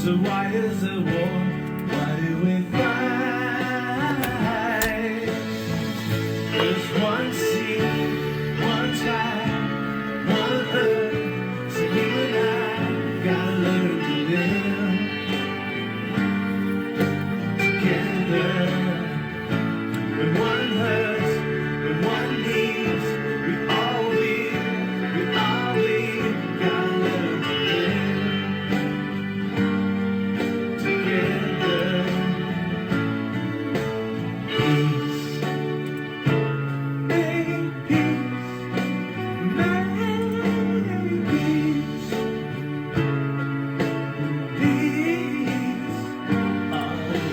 So why is the war? Why do we fight? There's one sea, one sky, one earth. So you and I gotta learn to live together. When one hurts, when one needs, we all bleed, gotta learn to live together. Peace, make peace, make peace, peace, alright.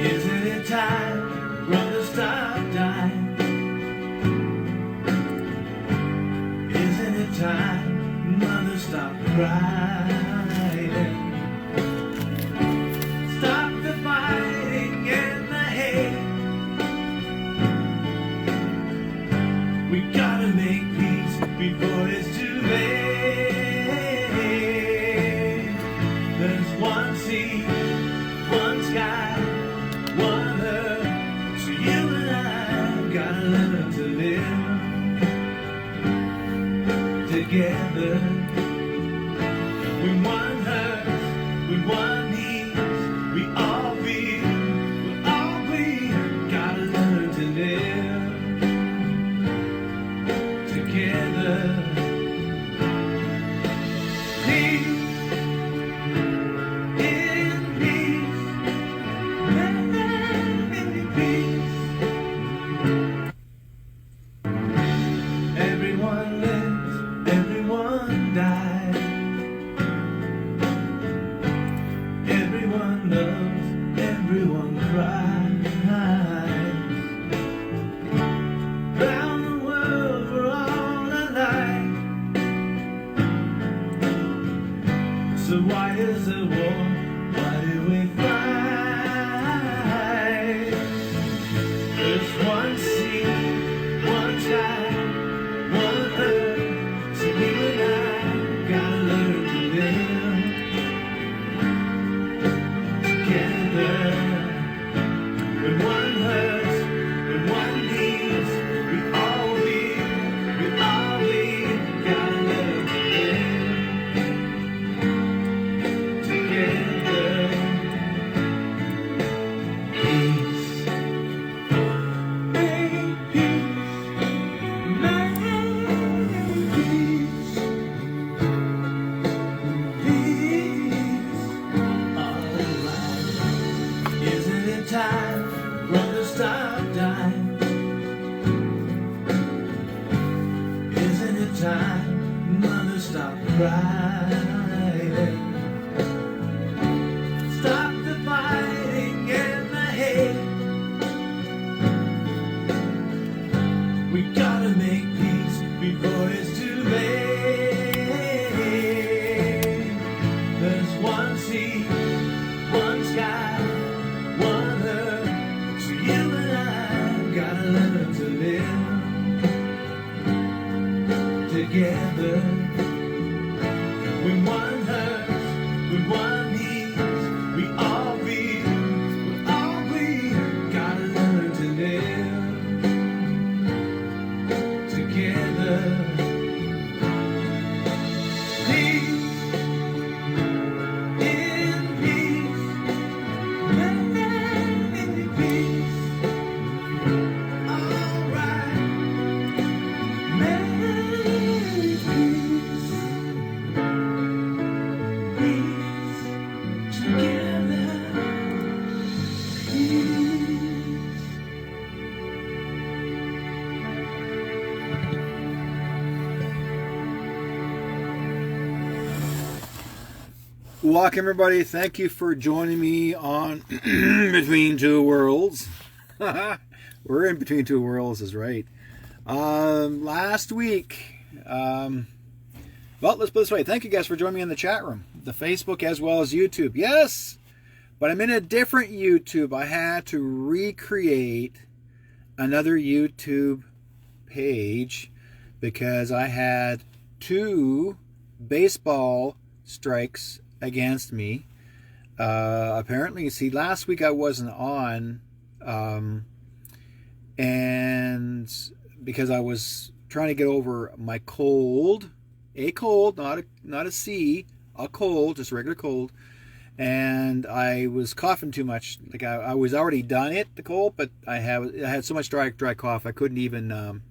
Isn't it time, brother, stop dying? Isn't it time, mother, stop crying? Stop the fighting and the hate. We gotta make peace before it's too late. There's one sea, one sky, one earth. So you and I gotta learn to live together. When one hurts, when one needs, we all bleed, gotta learn to live together. Peace, in peace, make peace. Everyone lives, everyone dies. Everyone loves, everyone cries. Round the world we're all alike. So why is the war? Why do we fight? There's one sea, one sky, one earth. So you and I gotta learn to live together. When one hurts, when one needs, we all bleed, gotta learn to live together. Peace, make peace, make peace, peace, alright. Isn't it time, brother, stop dying? Isn't it time, mother, stop crying? Stop the fighting and the hate. We gotta make peace before it's too late. There's one sea, one sky, one earth. So you and I gotta learn to live together. When one hurts, when one needs, we all bleed, gotta learn to live together. Peace, in peace, make peace, alright. Make peace, peace, together. Peace. Welcome, everybody. Thank you for joining me on Between Two Worlds. We're in Between Two Worlds, is right. Last week, well, let's put it this way. Thank you guys for joining me in the chat room, the Facebook as well as YouTube. Yes, but I'm in a different YouTube. I had to recreate another YouTube page because I had 2 baseball strikes against me. Apparently, see, last week I wasn't on, and because I was trying to get over my cold, a cold, not a C, a cold, just a regular cold, and I was coughing too much. Like I was already done it, the cold, but I had so much dry cough I couldn't even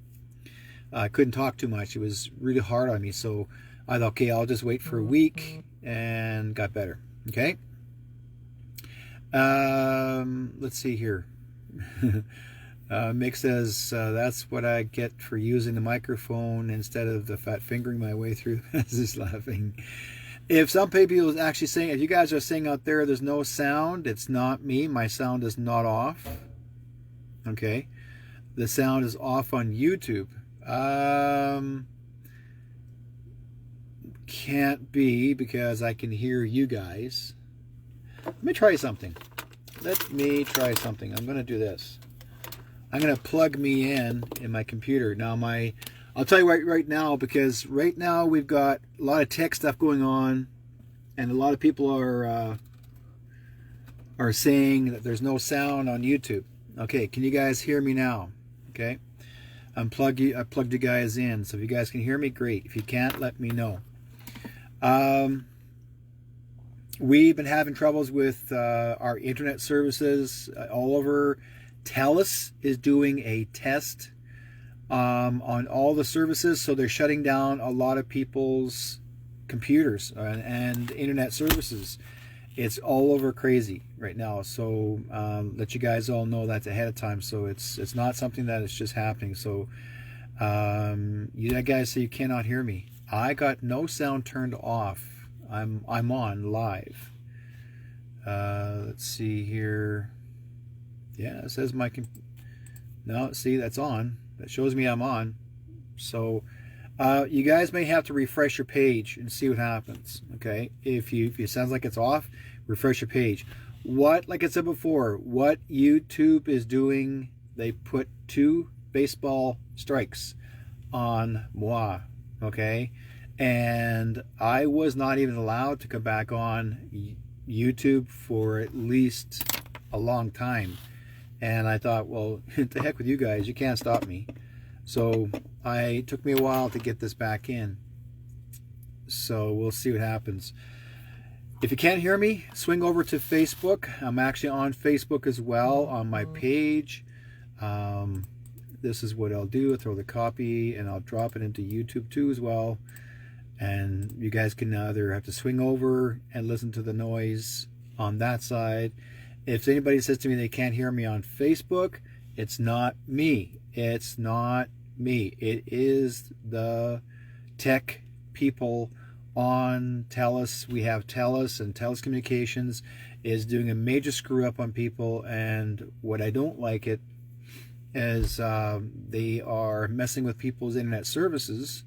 I couldn't talk too much. It was really hard on me, so I thought, okay, I'll just wait for a week, and got better. Okay. Let's see here. Mick says, that's what I get for using the microphone instead of the fat fingering my way through. Just laughing. If some people is actually saying, if you guys are saying out there there's no sound, it's not me. My sound is not off. Okay. The sound is off on YouTube. Can't be, because I can hear you guys. Let me try something. I'm going to do this. I'm going to plug me in my computer. Now I'll tell you right now, because right now we've got a lot of tech stuff going on, and a lot of people are saying that there's no sound on YouTube. Okay, can you guys hear me now? Okay. I plugged you guys in, so if you guys can hear me, great. If you can't, let me know. We've been having troubles with our internet services all over. TELUS is doing a test on all the services, so they're shutting down a lot of people's computers and internet services. It's all over crazy right now, so let you guys all know that ahead of time, so it's not something that is just happening. So you guys say you cannot hear me. I got no sound turned off. I'm on live. Let's see here. Yeah, it says no, see, that's on. That shows me I'm on. So you guys may have to refresh your page and see what happens. Okay, if it sounds like it's off, refresh your page. Like I said before, what YouTube is doing, they put 2 baseball strikes on moi. Okay, and I was not even allowed to come back on YouTube for at least a long time. And I thought, well, to heck with you guys, you can't stop me. So it took me a while to get this back in. So we'll see what happens. If you can't hear me, swing over to Facebook. I'm actually on Facebook as well, on my page. This is what I'll do. I'll throw the copy and I'll drop it into YouTube too as well. And you guys can either have to swing over and listen to the noise on that side. If anybody says to me they can't hear me on Facebook, it's not me. It's not me. It is the tech people on TELUS. We have TELUS, and TELUS Communications is doing a major screw up on people. And what I don't like it is they are messing with people's internet services.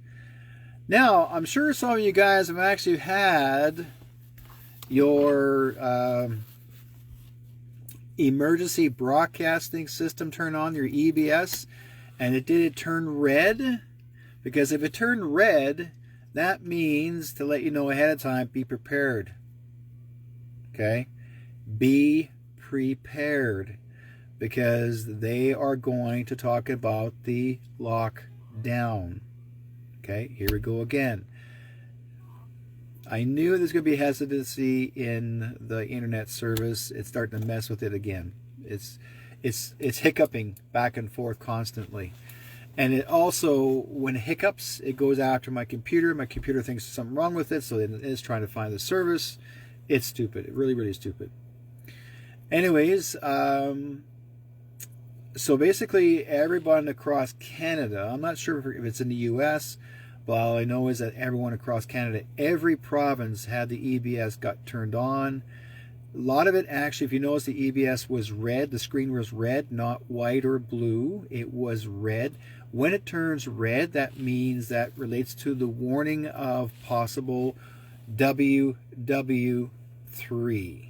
Now, I'm sure some of you guys have actually had your emergency broadcasting system turn on, your EBS, and did it turn red? Because if it turned red, that means to let you know ahead of time, be prepared. Okay? Be prepared, because they are going to talk about the lockdown. Okay, here we go again. I knew there's going to be hesitancy in the internet service. It's starting to mess with it again. It's hiccuping back and forth constantly. And it also, when it hiccups, it goes after my computer. My computer thinks there's something wrong with it, so it is trying to find the service. It's stupid. It really, really stupid. Anyways, so basically everyone across Canada, I'm not sure if it's in the US, but all I know is that everyone across Canada, every province had the EBS got turned on. A lot of it, actually, if you notice, the EBS was red. The screen was red, not white or blue. It was red. When it turns red, that means that relates to the warning of possible WW3.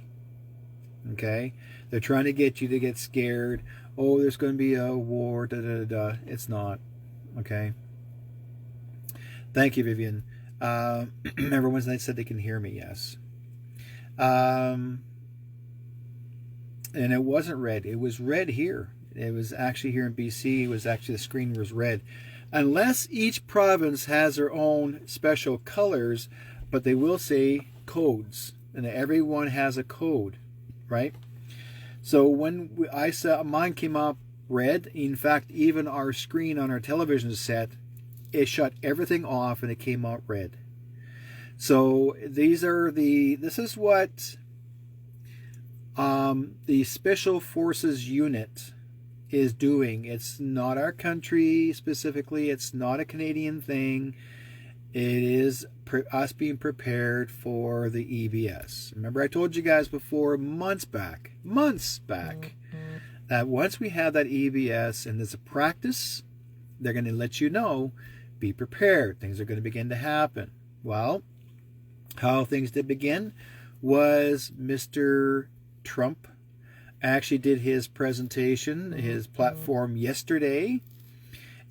Okay? They're trying to get you to get scared. Oh, there's going to be a war, da-da-da-da. It's not. Okay? Thank you, Vivian. Everyone said they can hear me, yes. And it wasn't red. It was red here. It was actually here in BC. It was actually, the screen was red. Unless each province has their own special colors, but they will say codes. And everyone has a code, right? So when I saw mine came up red, in fact, even our screen on our television set, it shut everything off and it came out red. So this is what the Special Forces Unit is doing. It's not our country specifically. It's not a Canadian thing. It is us being prepared for the EBS. Remember I told you guys before, months back, that once we have that EBS and there's a practice, they're going to let you know, be prepared. Things are going to begin to happen. Well, how things did begin was Mr. Trump actually did his presentation, his platform yesterday,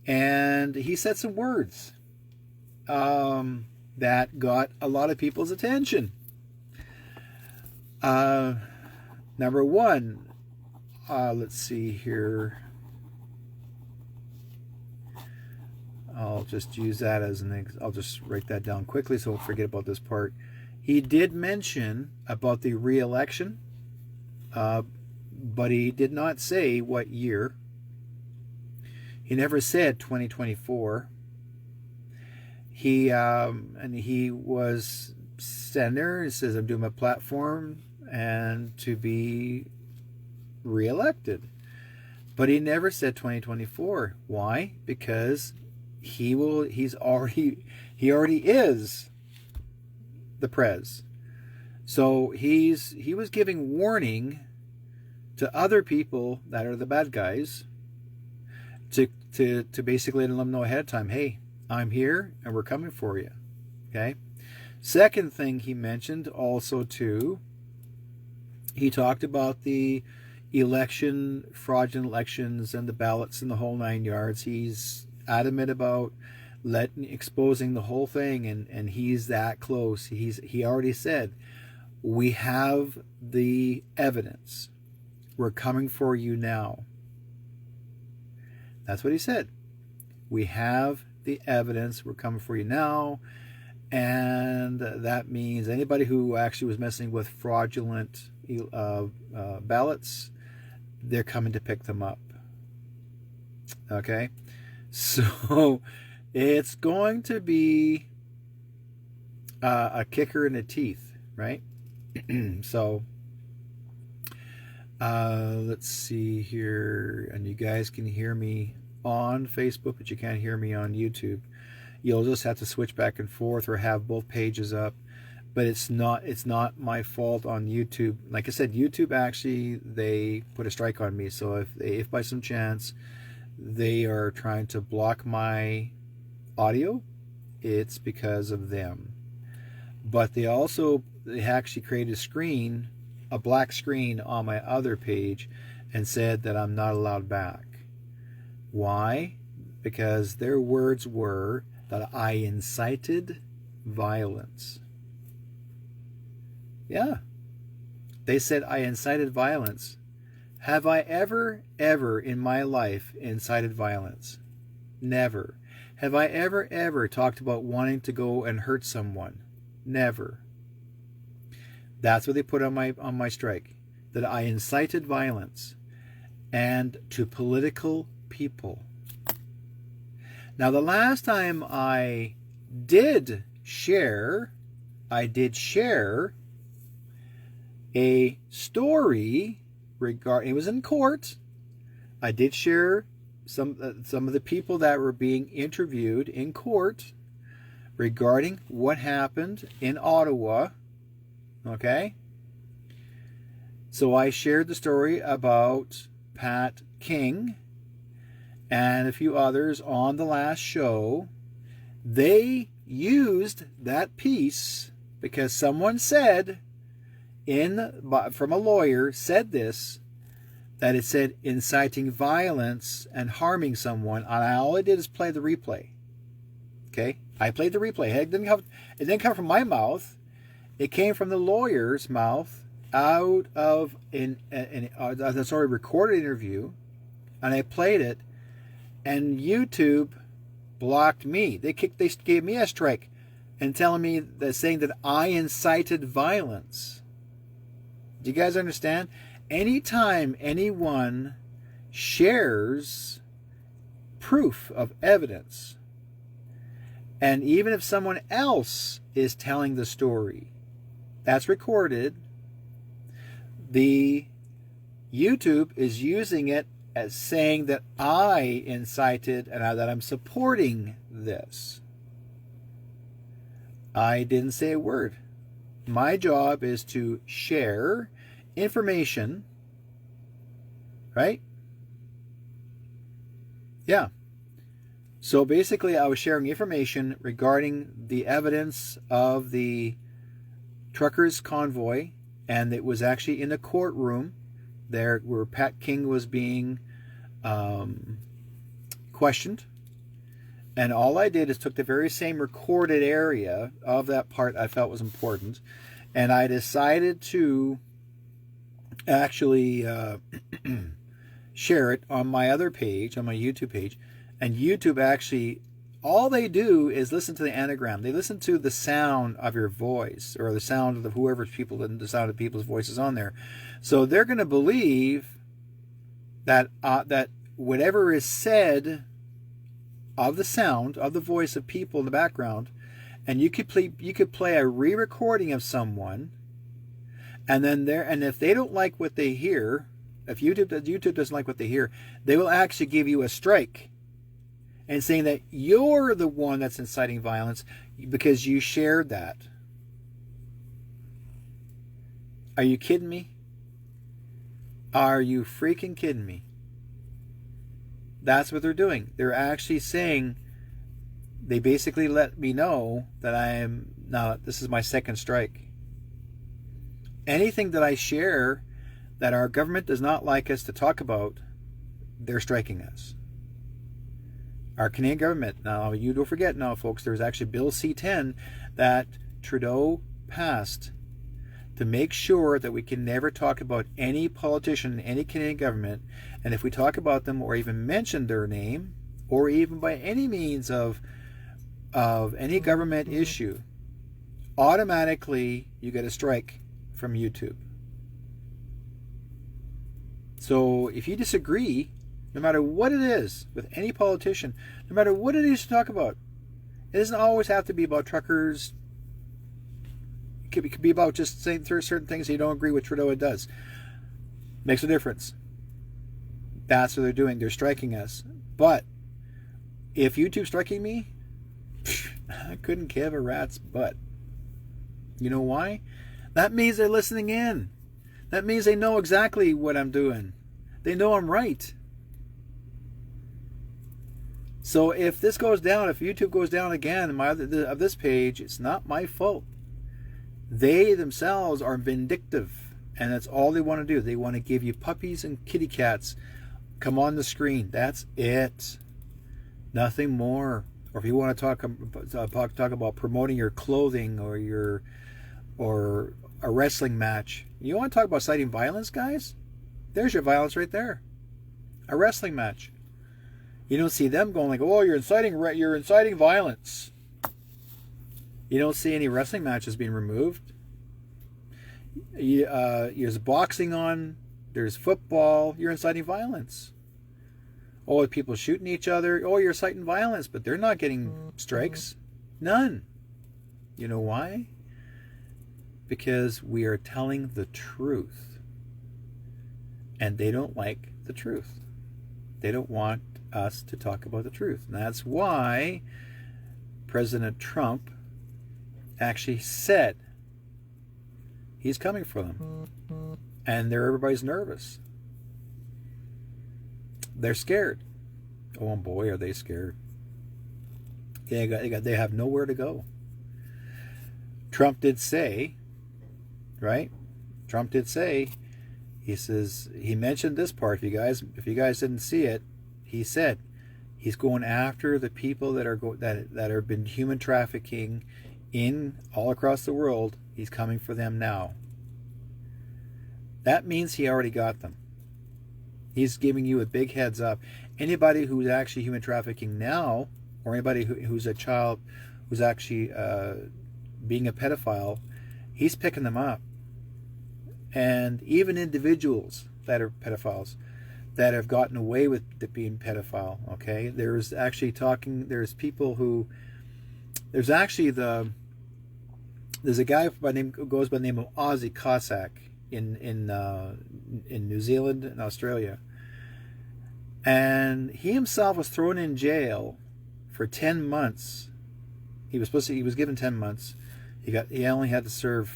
and he said some words that got a lot of people's attention. Number one, let's see here. I'll just use that as I'll just write that down quickly so I won't forget about this part. He did mention about the re-election, but he did not say what year. He never said 2024. He was standing there. He says, "I'm doing my platform and to be re-elected," but he never said 2024. Why? Because he already is the prez. So he was giving warning to other people that are the bad guys to basically let them know ahead of time, hey, I'm here and we're coming for you. Okay. Second thing he mentioned also too, he talked about the fraudulent elections and the ballots and the whole 9 yards. He's adamant about exposing the whole thing, and he's that close. He already said, we have the evidence. We're coming for you now. That's what he said. We have the evidence. We're coming for you now. And that means anybody who actually was messing with fraudulent ballots, they're coming to pick them up. Okay? So it's going to be a kicker in the teeth, right? So let's see here. And you guys can hear me on Facebook, but you can't hear me on YouTube. You'll just have to switch back and forth or have both pages up. But it's not my fault on YouTube. Like I said, YouTube actually, they put a strike on me. So if by some chance they are trying to block my audio, it's because of them. But they actually created a black screen on my other page and said that I'm not allowed back. Why? Because their words were that I incited violence. Yeah. They said I incited violence. Have I ever in my life incited violence? Never. Have I ever talked about wanting to go and hurt someone? Never. That's what they put on my strike. That I incited violence, and to political people. Now, the last time I did share a story regarding, it was in court. I did share some of the people that were being interviewed in court regarding what happened in Ottawa. Okay? So I shared the story about Pat King and a few others on the last show. They used that piece because someone said, from a lawyer, said this, that it said inciting violence and harming someone, and all I did is play the replay. Okay? I played the replay. It didn't come from my mouth. It came from the lawyer's mouth out of that's already recorded interview, and I played it, and YouTube blocked me. They gave me a strike, and saying that I incited violence. Do you guys understand? Anytime anyone shares proof of evidence, and even if someone else is telling the story, that's recorded, the YouTube is using it as saying that I incited and that I'm supporting this. I didn't say a word. My job is to share information, right? Yeah. So basically, I was sharing information regarding the evidence of the truckers' convoy, and it was actually in the courtroom there where Pat King was being questioned. And all I did is took the very same recorded area of that part I felt was important, and I decided to actually share it on my other page, on my YouTube page. And YouTube actually, all they do is listen to the anagram. They listen to the sound of your voice, or the sound of the sound of people's voices on there. So they're going to believe that that whatever is said of the sound of the voice of people in the background, and you could play a re-recording of someone, and if they don't like what they hear, if YouTube doesn't like what they hear, they will actually give you a strike, and saying that you're the one that's inciting violence because you shared that. Are you kidding me? Are you freaking kidding me? That's what they're doing. They're actually saying, they basically let me know that this is my second strike. Anything that I share that our government does not like us to talk about, they're striking us. Our Canadian government, now you don't forget now, folks, there's actually Bill C-10 that Trudeau passed to make sure that we can never talk about any politician in any Canadian government, and if we talk about them or even mention their name, or even by any means of any government issue, automatically you get a strike from YouTube. So if you disagree, no matter what it is, with any politician, no matter what it is to talk about, it doesn't always have to be about truckers. It could be about just saying certain things that you don't agree with Trudeau does. Makes a difference. That's what they're doing. They're striking us. But if YouTube's striking me, I couldn't give a rat's butt. You know why? That means they're listening in. That means they know exactly what I'm doing. They know I'm right. So if this goes down, if YouTube goes down again of this page, it's not my fault. They themselves are vindictive, and that's all they want to do. They want to give you puppies and kitty cats come on the screen. That's it. Nothing more. Or if you want to talk about promoting your clothing or a wrestling match, you want to talk about inciting violence, guys? There's your violence right there. A wrestling match. You don't see them going like, "Oh, you're inciting violence." You don't see any wrestling matches being removed. There's boxing on. There's football. You're inciting violence. Oh, people shooting each other. Oh, you're inciting violence, but they're not getting strikes. None. You know why? Because we are telling the truth. And they don't like the truth. They don't want us to talk about the truth. And that's why President Trump actually said he's coming for them. And everybody's nervous. They're scared. Oh boy, are they scared. They have nowhere to go. Trump did say, right? Trump did say, he says, he mentioned this part, if you guys didn't see it, he said he's going after the people that are been human trafficking all across the world. He's coming for them now. That means he already got them. He's giving you a big heads up. Anybody who's actually human trafficking now, or anybody who's a child who's actually being a pedophile, he's picking them up. And even individuals that are pedophiles that have gotten away with being pedophile, okay? There's people who, there's a guy who goes by the name of Whiteskycloud in New Zealand and Australia. And he himself was thrown in jail for 10 months. He was given 10 months. He only had to serve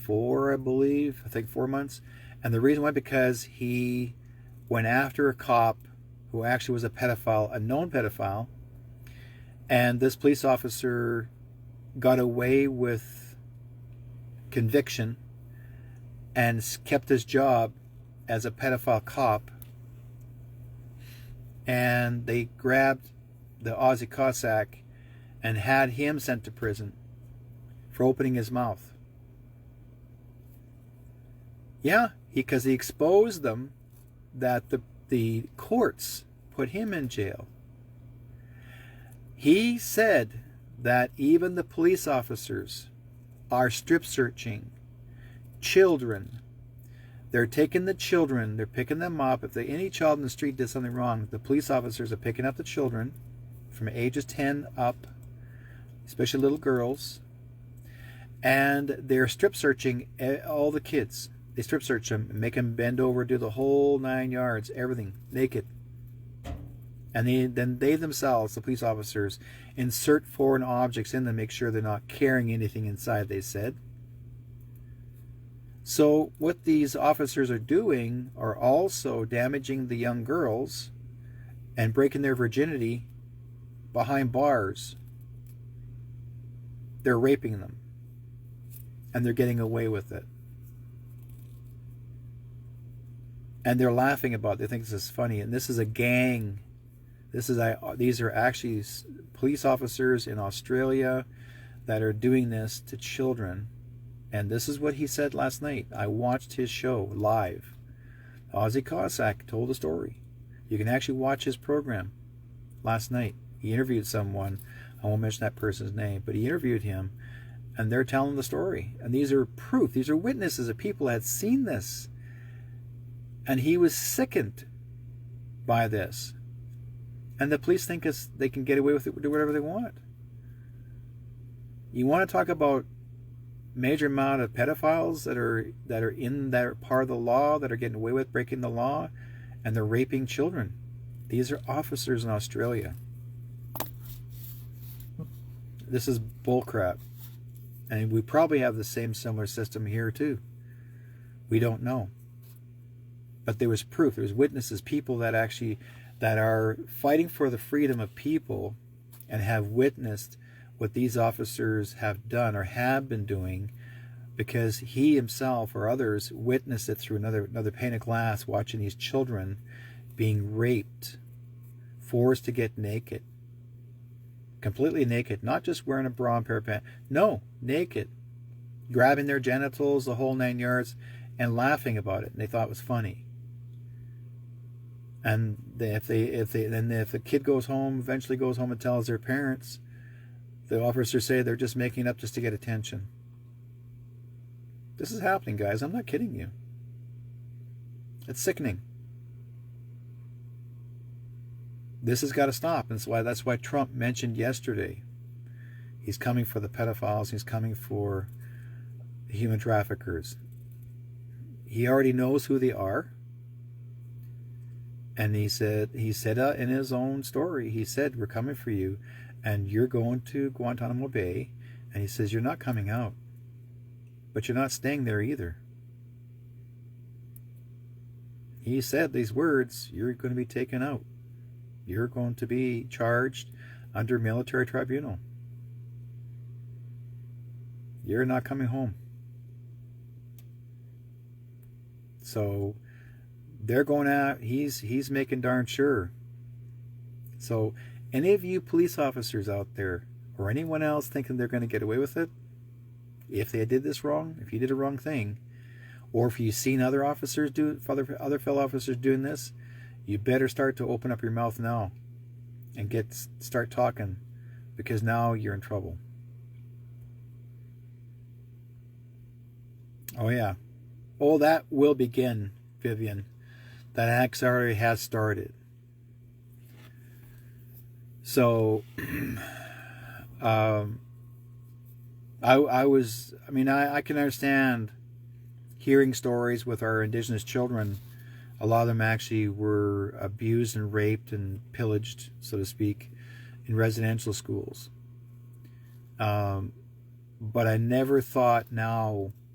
4, I believe. I think 4 months. And the reason why, because he went after a cop who actually was a pedophile, a known pedophile. And this police officer got away with conviction and kept his job as a pedophile cop. And they grabbed the Aussie Cossack and had him sent to prison for opening his mouth. Yeah, because he exposed them that the courts put him in jail. He said that even the police officers are strip searching children. They're taking the children, they're picking them up. If any child in the street did something wrong, the police officers are picking up the children from ages 10 up, especially little girls, and they're strip searching all the kids. They strip search them, make them bend over, do the whole 9 yards, everything, naked. And then they themselves, the police officers, insert foreign objects in them, make sure they're not carrying anything inside, they said. So what these officers are doing are also damaging the young girls and breaking their virginity behind bars. They're raping them. And they're getting away with it. And they're laughing about it. They think this is funny. And this is a gang. These are actually police officers in Australia that are doing this to children. And this is what he said last night. I watched his show live. Aussie Cossack told a story. You can actually watch his program last night. He interviewed someone. I won't mention that person's name, but he interviewed him, and they're telling the story. And these are proof. These are witnesses of people that had seen this. And he was sickened by this. And the police think they can get away with it, do whatever they want. You want to talk about major amount of pedophiles that are in that part of the law, that are getting away with breaking the law, and they're raping children. These are officers in Australia. This is bullcrap. And we probably have the same similar system here too. We don't know. But there was proof, there was witnesses, people that are fighting for the freedom of people and have witnessed what these officers have done or have been doing, because he himself or others witnessed it through another pane of glass, watching these children being raped, forced to get naked, completely naked, not just wearing a bra and pair of pants, no, naked, grabbing their genitals, the whole 9 yards, and laughing about it, and they thought it was funny. And if the kid goes home, eventually goes home and tells their parents, the officers say they're just making it up just to get attention. This is happening, guys. I'm not kidding you. It's sickening. This has got to stop. And that's why Trump mentioned yesterday, he's coming for the pedophiles. He's coming for the human traffickers. He already knows who they are. And he said in his own story, he said, we're coming for you. And you're going to Guantanamo Bay. And he says, you're not coming out. But you're not staying there either. He said these words, you're going to be taken out. You're going to be charged under military tribunal. You're not coming home. So they're going out. He's making darn sure. So any of you police officers out there, or anyone else thinking they're going to get away with it, if they did this wrong, if you did a wrong thing, or if you've seen other officers do, other fellow officers doing this, you better start to open up your mouth now and start talking, because now you're in trouble. Oh yeah. Oh, that will begin, Vivian. That actually has started. So, I can understand hearing stories with our indigenous children. A lot of them actually were abused and raped and pillaged, so to speak, in residential schools. But I never thought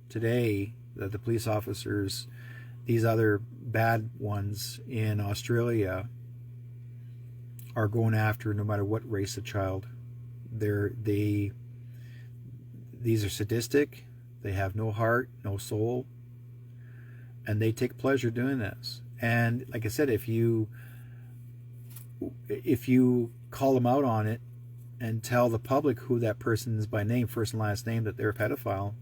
today, that the police officers, these other bad ones in Australia, are going after no matter what race of child. These are sadistic. They have no heart, no soul, and they take pleasure doing this. And like I said, if you call them out on it and tell the public who that person is by name, first and last name, that they're a pedophile,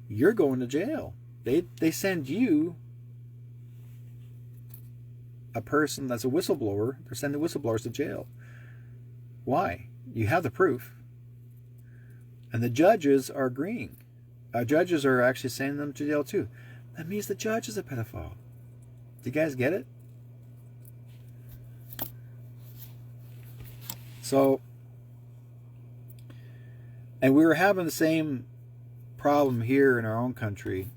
you're going to jail. They send you a person that's a whistleblower. They're sending whistleblowers to jail. Why? You have the proof. And the judges are agreeing. Judges are actually sending them to jail too. That means the judge is a pedophile. Do you guys get it? So, and we were having the same problem here in our own country.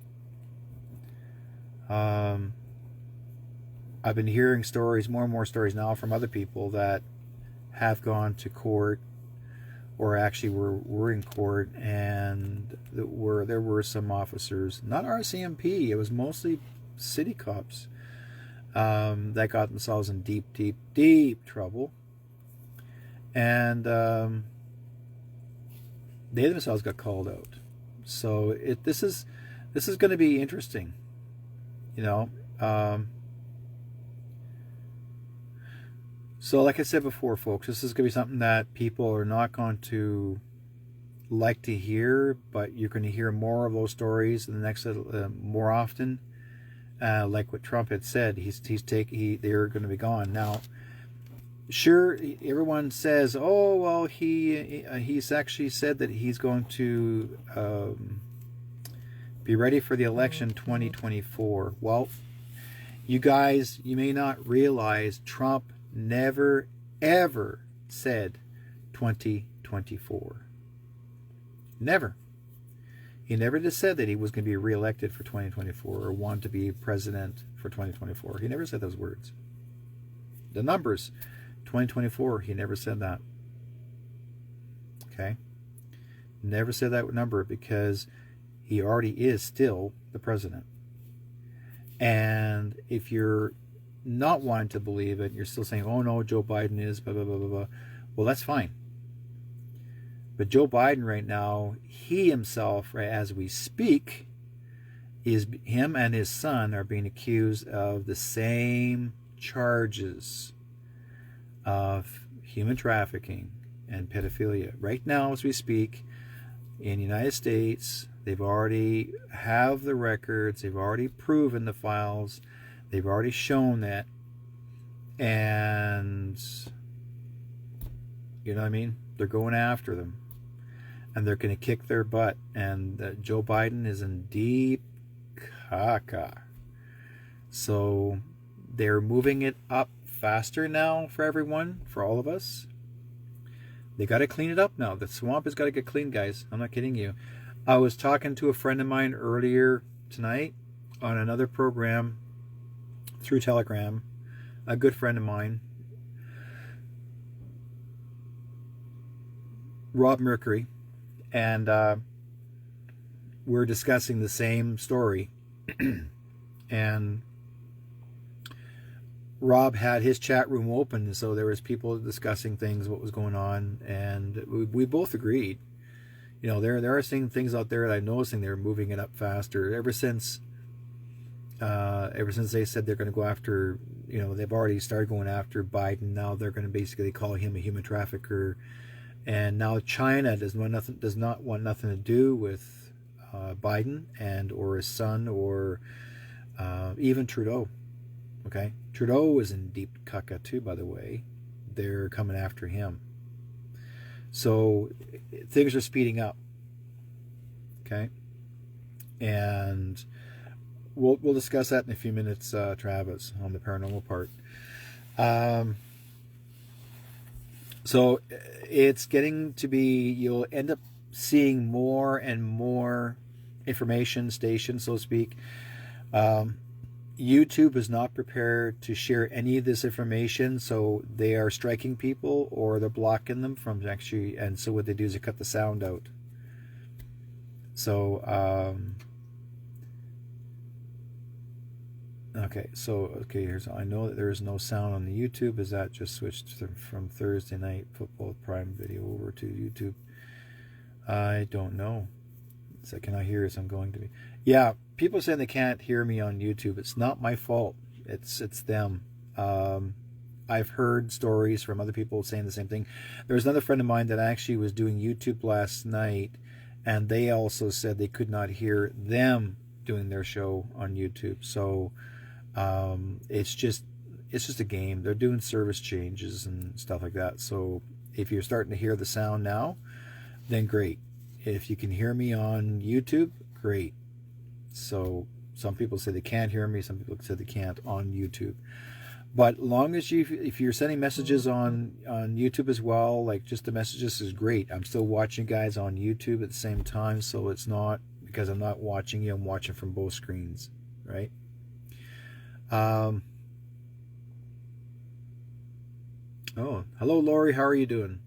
I've been hearing stories, more and more stories now, from other people that have gone to court, or actually were in court, and there were some officers, not RCMP, it was mostly city cops, that got themselves in deep, deep, deep trouble, and they themselves got called out. So this is going to be interesting, you know. So like I said before, folks, this is going to be something that people are not going to like to hear, but you're going to hear more of those stories in the next more often. Like what Trump had said, they're going to be gone. Now, sure, everyone says, oh well, he's actually said that he's going to be ready for the election 2024. Well, you guys, you may not realize Trump never ever said 2024. Never. He never just said that he was going to be reelected for 2024 or want to be president for 2024. He never said those words. The numbers, 2024, he never said that. Okay? Never said that number, because he already is still the president. And if you're not wanting to believe it, you're still saying, oh no, Joe Biden is blah, blah, blah, blah, blah. Well, that's fine. But Joe Biden right now, he himself, right, as we speak, him and his son are being accused of the same charges of human trafficking and pedophilia. Right now, as we speak, in the United States, they've already have the records, they've already proven the files, they've already shown that, and you know what I mean? They're going after them, and they're going to kick their butt, and Joe Biden is in deep caca. So they're moving it up faster now for everyone, for all of us. They got to clean it up now. The swamp has got to get clean, guys. I'm not kidding you. I was talking to a friend of mine earlier tonight on another program through Telegram, a good friend of mine, Rob Mercury, and we're discussing the same story. And Rob had his chat room open, so there was people discussing things, what was going on, and we both agreed. You know, there are things out there that I'm noticing they're moving it up faster. Ever since they said they're going to go after, you know, they've already started going after Biden. Now they're going to basically call him a human trafficker And now China does not want nothing to do with Biden and or his son or even Trudeau. Okay, Trudeau is in deep caca too, by the way. They're coming after him. So things are speeding up. Okay, and we'll discuss that in a few minutes, Travis, on the paranormal part. So it's getting to be, you'll end up seeing more and more information stations, so to speak. YouTube is not prepared to share any of this information, so they are striking people or they're blocking them from actually, and so what they do is they cut the sound out. So, okay, here's, I know that there is no sound on the YouTube. Is that just switched from Thursday Night Football Prime Video over to YouTube? I don't know. So can I hear as I'm going to be? Yeah, people saying they can't hear me on YouTube. It's not my fault. It's them. I've heard stories from other people saying the same thing. There was another friend of mine that actually was doing YouTube last night, and they also said they could not hear them doing their show on YouTube. So it's just a game. They're doing service changes and stuff like that. So if you're starting to hear the sound now, then great. If you can hear me on YouTube, great. So some people say they can't hear me. Some people say they can't on YouTube. But long as if you're sending messages on YouTube as well, like just the messages is great. I'm still watching you guys on YouTube at the same time, so it's not because I'm not watching you. I'm watching from both screens, right? Oh, hello, Lori. How are you doing?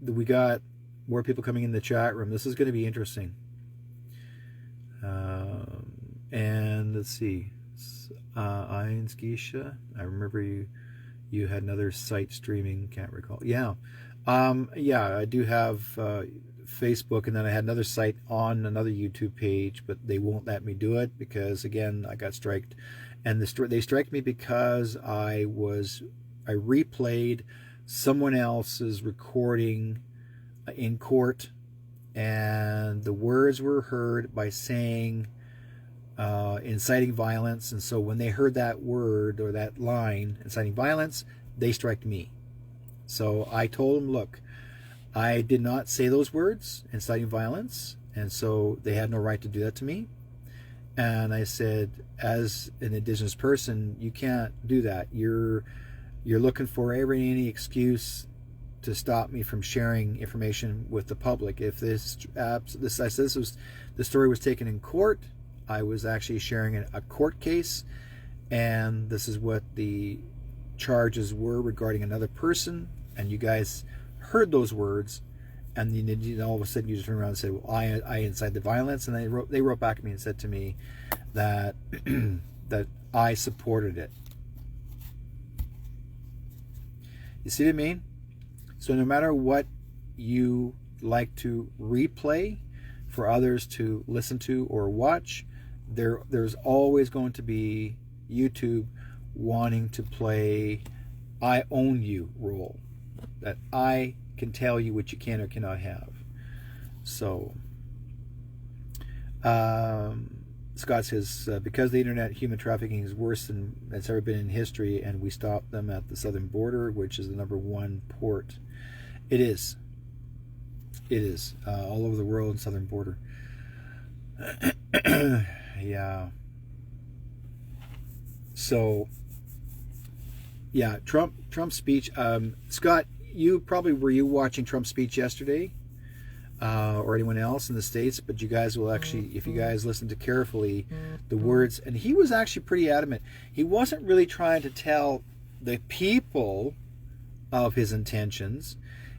We got more people coming in the chat room. This is going to be interesting. And let's see. Ians Geisha, I remember you had another site streaming, can't recall. Yeah, I do have Facebook, and then I had another site on another YouTube page, but they won't let me do it because, again, I got striked, and they striked me because I replayed someone else's recording in court, and the words were heard by saying inciting violence, and so when they heard that word or that line, inciting violence, they striked me. So I told them, look, I did not say those words, inciting violence, and so they had no right to do that to me. And I said, as an Indigenous person, you can't do that. You're looking for any excuse to stop me from sharing information with the public. If the story was taken in court, I was actually sharing a court case, and this is what the charges were regarding another person, and you guys heard those words, and then all of a sudden you just turn around and say, well, I incite the violence, and they wrote back at me and said to me that that I supported it. You see what I mean? So no matter what you like to replay for others to listen to or watch, there's always going to be YouTube wanting to play I own you role, that I can tell you what you can or cannot have. So Scott says, because the internet, human trafficking is worse than it's ever been in history, and we stopped them at the southern border, which is the #1 port. It is all over the world and southern border. Yeah. So, yeah, Trump's speech. Scott, were you watching Trump's speech yesterday, or anyone else in the States? But you guys will actually, if you guys listen to carefully, the words, and he was actually pretty adamant. He wasn't really trying to tell the people of his intentions.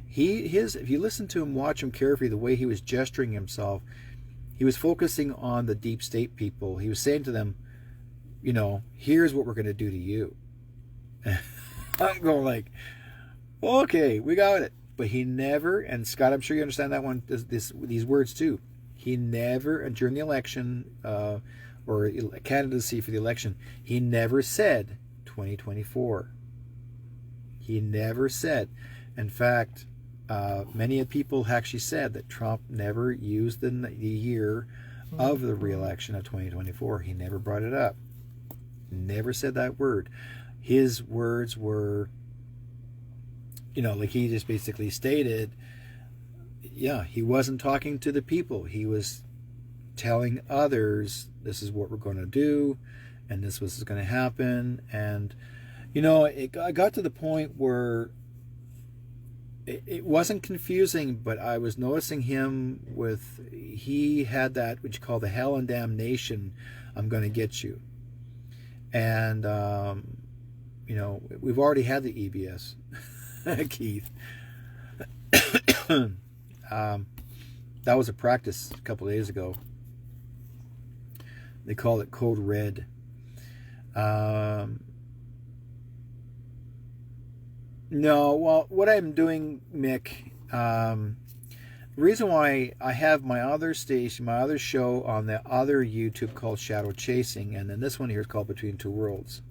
If you listen to him, watch him carefully, the way he was gesturing himself, he was focusing on the deep state people. He was saying to them, here's what we're going to do to you. I'm going like, okay, we got it. But he never, and Scott, I'm sure you understand that one, these words too. He never, during the election, or candidacy for the election, he never said 2024. He never said. In fact, many people actually said that Trump never used the year of the re-election of 2024. He never brought it up. Never said that word. His words were, like he just basically stated, yeah, he wasn't talking to the people. He was telling others, this is what we're going to do, and this was going to happen. And, I got to the point where it wasn't confusing, but I was noticing him he had that, which you call the hell and damnation, I'm going to get you. And, we've already had the EBS, Keith. That was a practice a couple of days ago. They call it Code Red. No, well, what I'm doing, Mick, the reason why I have my other station, my other show on the other YouTube called Shadow Chasing, and then this one here is called Between Two Worlds.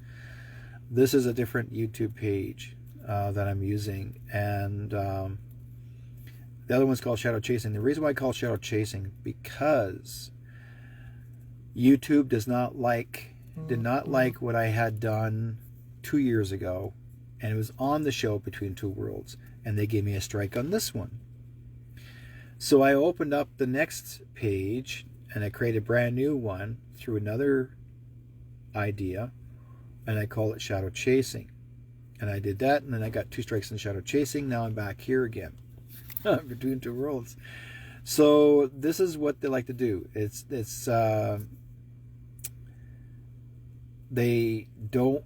This is a different YouTube page that I'm using, and the other one's called Shadow Chasing. The reason why I call it Shadow Chasing, because YouTube did not like what I had done 2 years ago, and it was on the show Between Two Worlds, and they gave me a strike on this one. So I opened up the next page, and I created a brand new one through another idea, and I call it Shadow Chasing. And I did that, and then I got 2 strikes in Shadow Chasing. Now I'm back here again. Between Two Worlds. So this is what they like to do. They don't.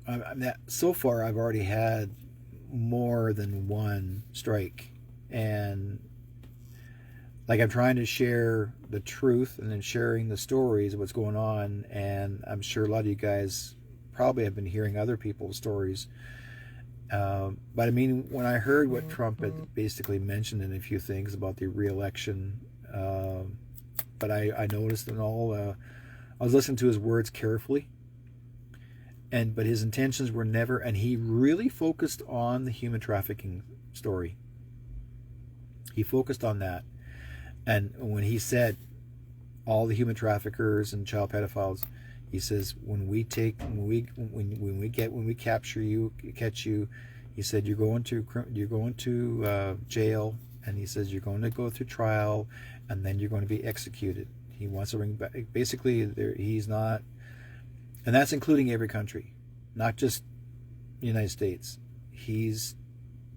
So far, I've already had more than 1 strike, and I'm trying to share the truth and then sharing the stories of what's going on. And I'm sure a lot of you guys probably have been hearing other people's stories. But I mean, when I heard what Trump had basically mentioned in a few things about the re-election, but I noticed in all, I was listening to his words carefully, but his intentions were never, and he really focused on the human trafficking story. He focused on that, and when he said all the human traffickers and child pedophiles, he says, when we capture you, catch you, he said, you're going to jail, and he says you're going to go through trial, and then you're going to be executed. He wants to bring back, basically, he's not, and that's including every country, not just the United States. He's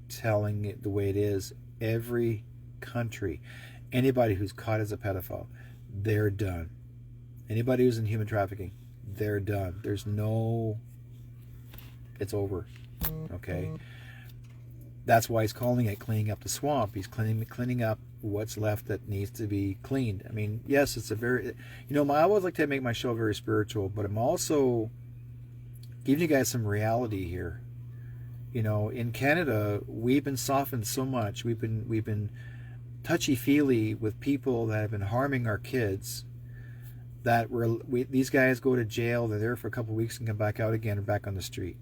telling it the way it is. Every country, anybody who's caught as a pedophile, they're done. Anybody who's in human trafficking, they're done. There's no, it's over. Okay? That's why he's calling it cleaning up the swamp. He's cleaning up what's left that needs to be cleaned. I mean, yes, it's a very, I always like to make my show very spiritual, but I'm also giving you guys some reality here. In Canada, we've been softened so much. We've been touchy-feely with people that have been harming our kids, that these guys go to jail, they're there for a couple of weeks and come back out again and back on the street.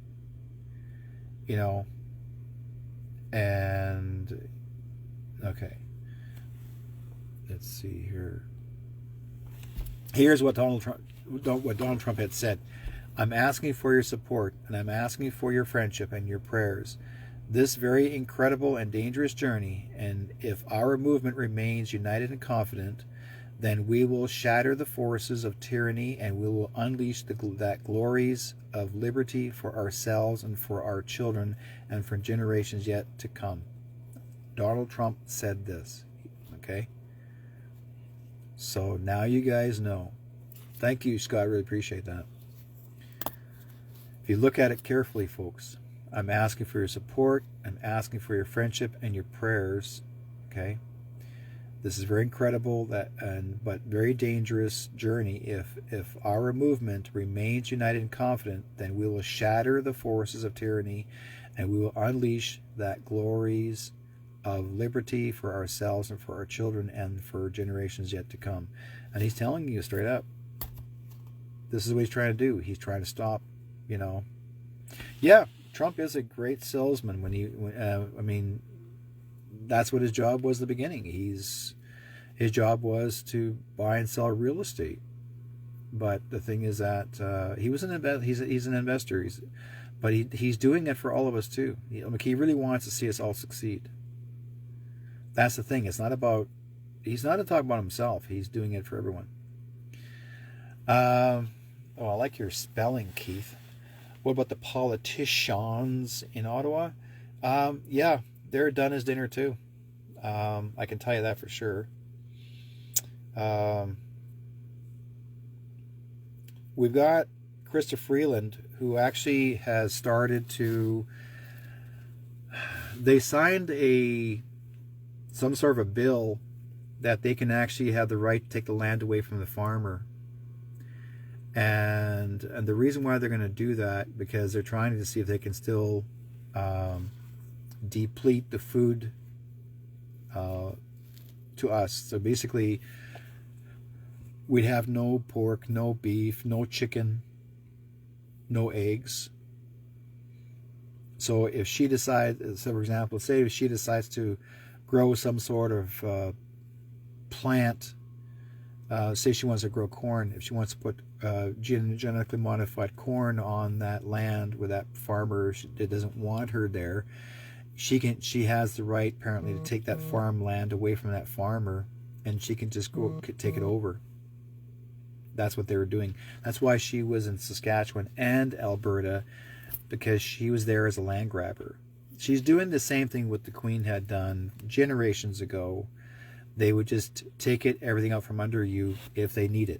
And okay, let's see here. Here's what Donald Trump had said. I'm asking for your support, and I'm asking for your friendship and your prayers. This very incredible and dangerous journey, and if our movement remains united and confident, then we will shatter the forces of tyranny, and we will unleash that glories of liberty for ourselves and for our children and for generations yet to come. Donald Trump said this. Okay? So now you guys know. Thank you, Scott. I really appreciate that. If you look at it carefully, folks, I'm asking for your support. I'm asking for your friendship and your prayers. Okay? This is very incredible but very dangerous journey. If our movement remains united and confident, then we will shatter the forces of tyranny, and we will unleash that glories of liberty for ourselves and for our children and for generations yet to come. And he's telling you straight up, this is what he's trying to do. He's trying to stop, Yeah, Trump is a great salesman. that's what his job was at the beginning. His job was to buy and sell real estate. But the thing is that he's an investor. But he's doing it for all of us too. He really wants to see us all succeed. That's the thing. He's not talking about himself. He's doing it for everyone. I like your spelling, Keith. What about the politicians in Ottawa? Yeah, they're done as dinner too. I can tell you that for sure. We've got Krista Freeland, who actually has started to... They signed some sort of a bill that they can actually have the right to take the land away from the farmer. And the reason why they're going to do that, because they're trying to see if they can still deplete the food to us. So basically, we'd have no pork, no beef, no chicken, no eggs. So if she decides, so for example, say if she decides to grow some sort of plant, say she wants to grow corn, if she wants to put genetically modified corn on that land where that farmer that doesn't want her there, she has the right apparently to take that farmland away from that farmer, and she can just go take it over. That's what they were doing. That's why she was in Saskatchewan and Alberta, because she was there as a land grabber. She's doing the same thing what the Queen had done generations ago. They would just take everything out from under you if they need it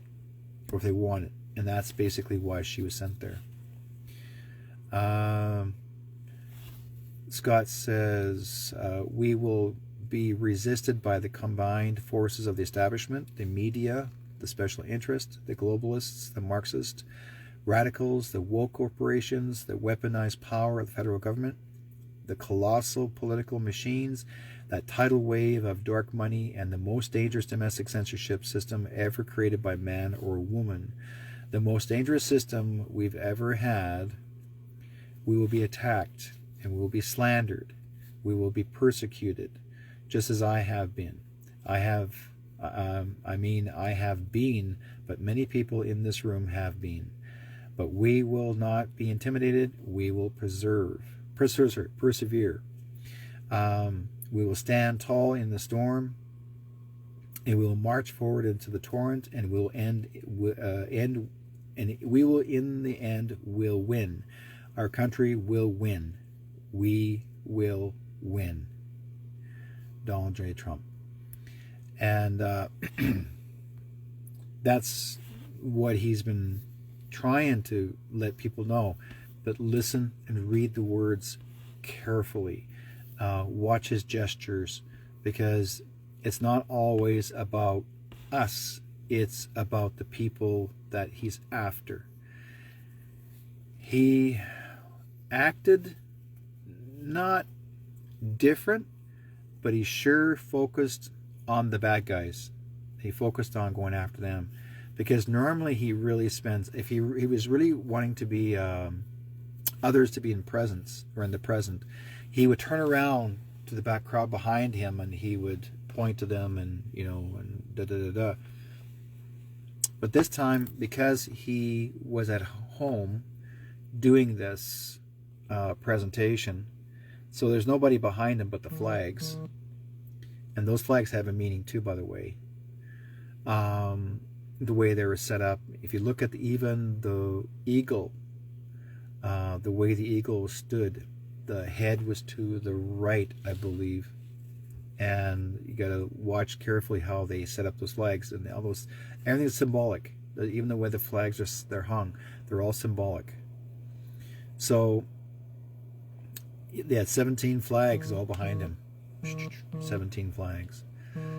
or if they want it. And that's basically why she was sent there. Scott says, we will be resisted by the combined forces of the establishment, the media, the special interest, the globalists, the Marxists, radicals, the woke corporations, the weaponized power of the federal government, the colossal political machines, that tidal wave of dark money, and the most dangerous domestic censorship system ever created by man or woman. The most dangerous system we've ever had. We will be attacked, and we will be slandered. We will be persecuted, just as I have been. I have been, but many people in this room have been. But we will not be intimidated. We will persevere. We will stand tall in the storm, and we will march forward into the torrent, and we will in the end will win. Our country will win. We will win. Donald J. Trump. And that's what he's been trying to let people know. But listen and read the words carefully. Watch his gestures, because it's not always about us. It's about the people that he's after. He acted not different, but he sure focused on the bad guys. He focused on going after them, because normally he really spends, if he was really wanting to be others to be in presence or in the present, he would turn around to the back crowd behind him and he would point to them and and da da da da. But this time, because he was at home doing this presentation, so there's nobody behind him but the flags. And those flags have a meaning too, by the way. The way they were set up. If you look at even the eagle, the way the eagle stood, the head was to the right, I believe. And you got to watch carefully how they set up those flags, and all those, everything's symbolic. Even the way the flags they're hung, they're all symbolic. So they had 17 flags all behind him. 17 flags.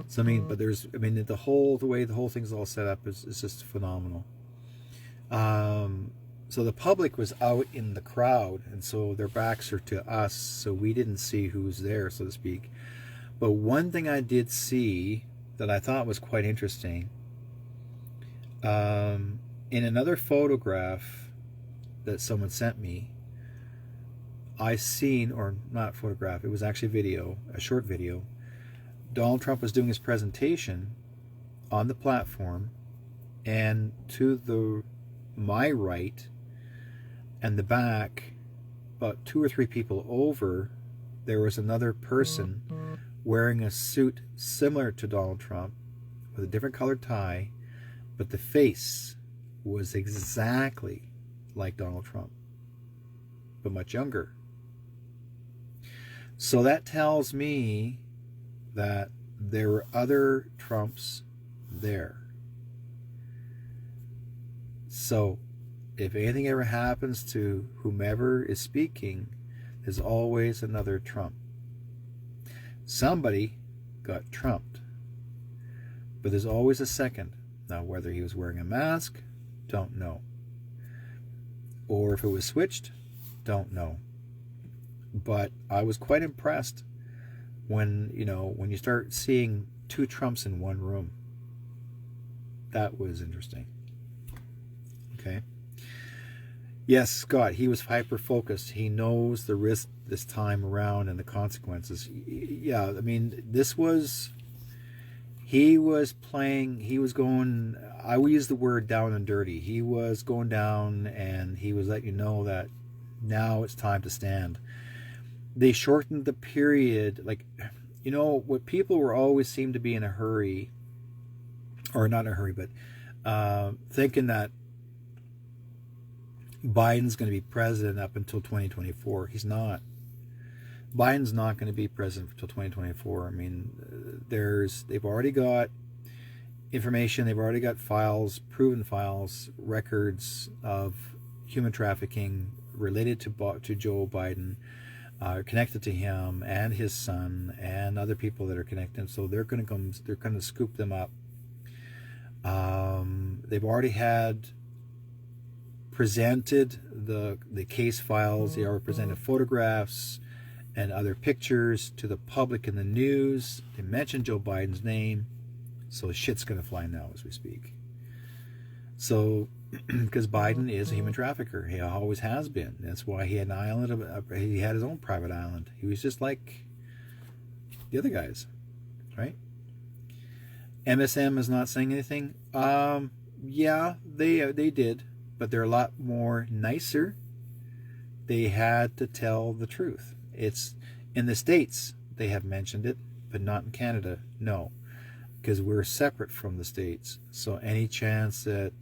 So but the way the whole thing's all set up is just phenomenal. So the public was out in the crowd, and so their backs are to us, so we didn't see who's there, so to speak. But one thing I did see that I thought was quite interesting, in another photograph that someone sent me, I seen, or not photograph, it was actually video, a short video. Donald Trump was doing his presentation on the platform, and to my right and the back, about 2 or 3 people over, there was another person wearing a suit similar to Donald Trump with a different colored tie, but the face was exactly like Donald Trump, but much younger. So that tells me that there were other Trumps there. So if anything ever happens to whomever is speaking, there's always another Trump. Somebody got trumped, but there's always a second. Now, whether he was wearing a mask, don't know. Or if it was switched, don't know. But I was quite impressed when you start seeing 2 Trumps in one room. That was interesting. Okay. Yes, Scott, he was hyper-focused. He knows the risk this time around and the consequences. Yeah, I mean, he was going, I will use the word down and dirty. He was going down, and he was letting you know that now it's time to stand. They shortened the period. Like, what people were always seemed to be in a hurry, or not in a hurry, but thinking that Biden's going to be president up until 2024. He's not. Biden's not going to be president until 2024. I mean, they've already got information. They've already got files, proven files, records of human trafficking related to Joe Biden, connected to him and his son and other people that are connected. So they're going to scoop them up. They've already had presented the case files. They already presented photographs and other pictures to the public in the news. They mentioned Joe Biden's name, so shit's gonna fly now as we speak. So, because Biden is a human trafficker, he always has been. That's why he had an island. He had his own private island. He was just like the other guys, right? MSM is not saying anything. Yeah, they did. But they're a lot more nicer. They had to tell the truth. It's in the States, they have mentioned it, but not in Canada. No, because we're separate from the States. So any chance that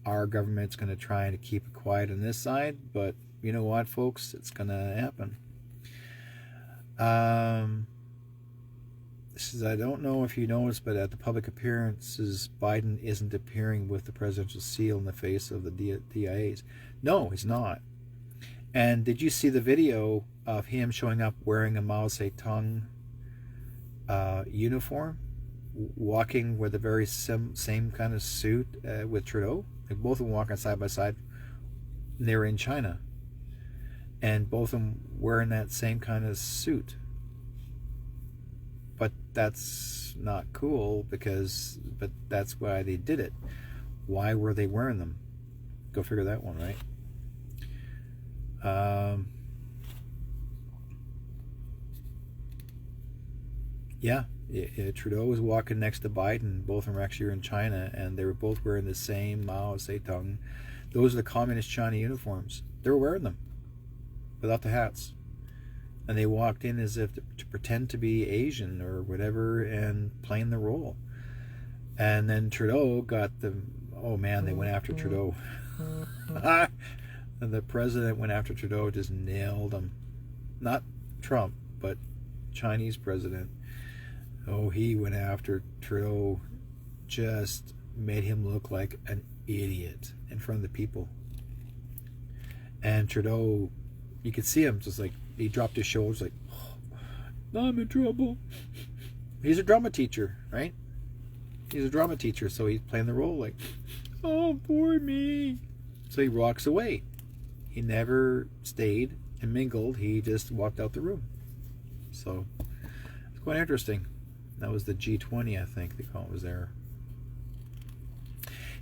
our government's going to try to keep it quiet on this side, but you know what, folks, it's going to happen. This is, I don't know if you noticed, but at the public appearances, Biden isn't appearing with the presidential seal in the face of the DIAs. No, he's not. And did you see the video of him showing up wearing a Mao Zedong uniform, walking with a very same kind of suit with Trudeau? Like both of them walking side by side. They were in China, and both of them wearing that same kind of suit. But that's not cool but that's why they did it. Why were they wearing them? Go figure that one, right? Yeah, Trudeau was walking next to Biden. Both of them actually were in China, and they were both wearing the same Mao Zedong. Those are the communist China uniforms. They were wearing them without the hats. And they walked in as if to pretend to be Asian or whatever and playing the role. And then Trudeau got oh man, they went after Trudeau. And the president went after Trudeau, just nailed him. Not Trump, but Chinese president. Oh, he went after Trudeau, just made him look like an idiot in front of the people. And Trudeau, you could see him just like, he dropped his shoulders like, oh, I'm in trouble. He's a drama teacher, right? He's a drama teacher, so he's playing the role like, oh, poor me. So he walks away. He never stayed and mingled. He just walked out the room. So it's quite interesting. That was the G20, I think they call it, was there.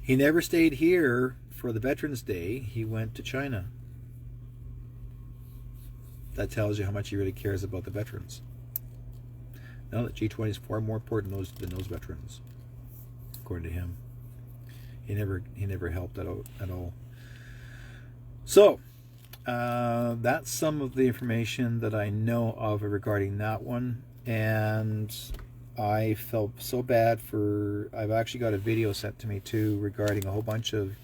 He never stayed here for the Veterans Day. He went to China. That tells you how much he really cares about the veterans. No, that G20 is far more important than those veterans, according to him. He never helped at all. So that's some of the information that I know of regarding that one, and I felt so bad for. I've actually got a video sent to me too regarding a whole bunch of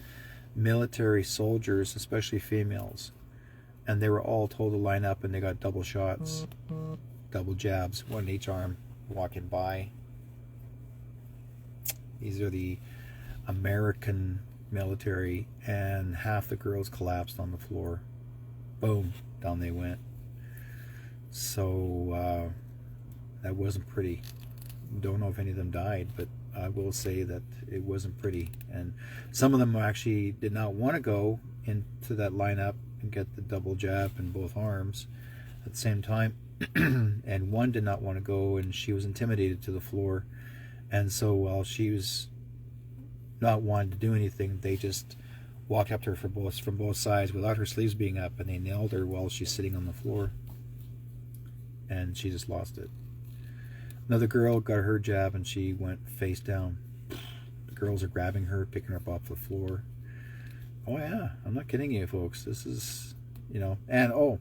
military soldiers, especially females, and they were all told to line up, and they got double shots, double jabs, one in each arm, walking by. These are the American military, and half the girls collapsed on the floor. Boom, down they went. So that wasn't pretty. Don't know if any of them died, but I will say that it wasn't pretty. And some of them actually did not want to go into that lineup and get the double jab in both arms at the same time. And one did not want to go, and she was intimidated to the floor. And so while she was not wanting to do anything, they just walked up to her from both sides without her sleeves being up, and they nailed her while she's sitting on the floor, and she just lost it. Another girl got her jab, and she went face down. The girls are grabbing her, picking her up off the floor. Oh yeah, I'm not kidding you, folks. This is, and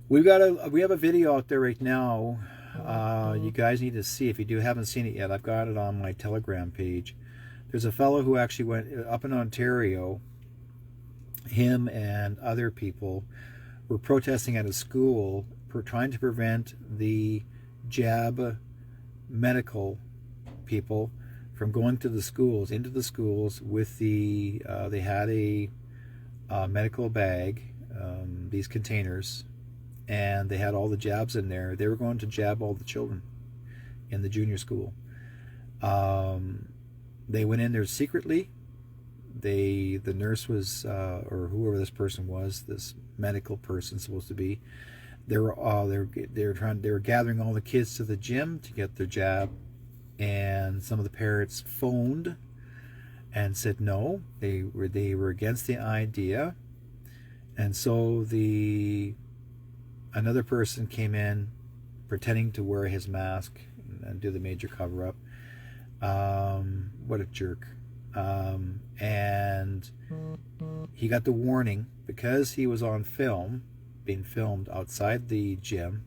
we have a video out there right now. You guys need to see. If you haven't seen it yet, I've got it on my Telegram page. There's a fellow who actually went up in Ontario. Him and other people were protesting at a school, trying to prevent the jab medical people from going to the schools, into the schools with the. They had a medical bag, these containers, and they had all the jabs in there. They were going to jab all the children in the junior school. They went in there secretly. The nurse was, or whoever this person was, this medical person supposed to be, they were gathering all the kids to the gym to get their jab, and some of the parents phoned and said no, they were against the idea, and so another person came in pretending to wear his mask and do the major cover-up. What a jerk. And he got the warning because he was on film, being filmed outside the gym.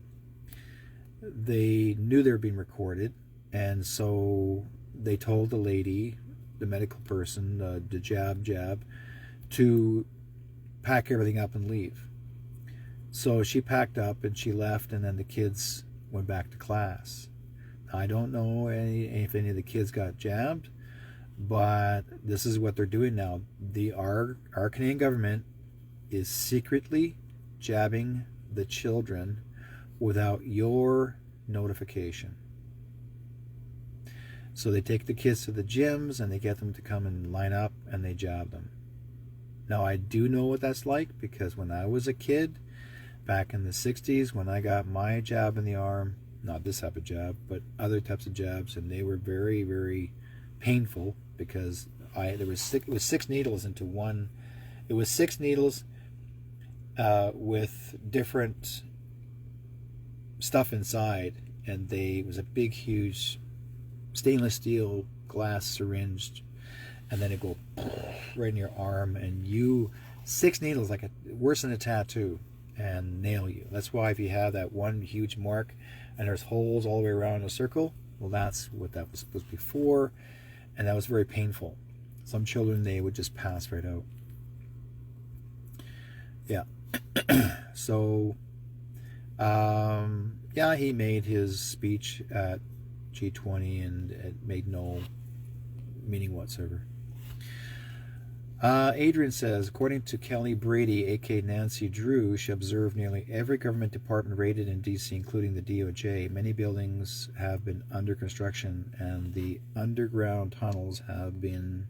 They knew they were being recorded, and so they told the lady, the medical person, the jab, to pack everything up and leave. So she packed up and she left, and then the kids went back to class. I don't know if any of the kids got jabbed, but this is what they're doing now. Our Canadian government is secretly jabbing the children without your notification. So they take the kids to the gyms and they get them to come and line up and they jab them. Now I do know what that's like, because when I was a kid, back in the 60s, when I got my jab in the arm, not this type of jab, but other types of jabs, and they were very, very painful, because it was 6 needles into one. It was 6 needles with different stuff inside, and it was a big, huge stainless steel glass syringe, and then it go right in your arm, and 6 needles, like worse than a tattoo, and nail you. That's why if you have that one huge mark and there's holes all the way around a circle, well, that's what that was supposed to be for, and that was very painful. Some children, they would just pass right out. Yeah. So yeah, he made his speech at G20, and it made no meaning whatsoever. Adrian says, according to Kelly Brady, aka Nancy Drew, she observed nearly every government department raided in DC, including the DOJ. Many buildings have been under construction, and the underground tunnels have been...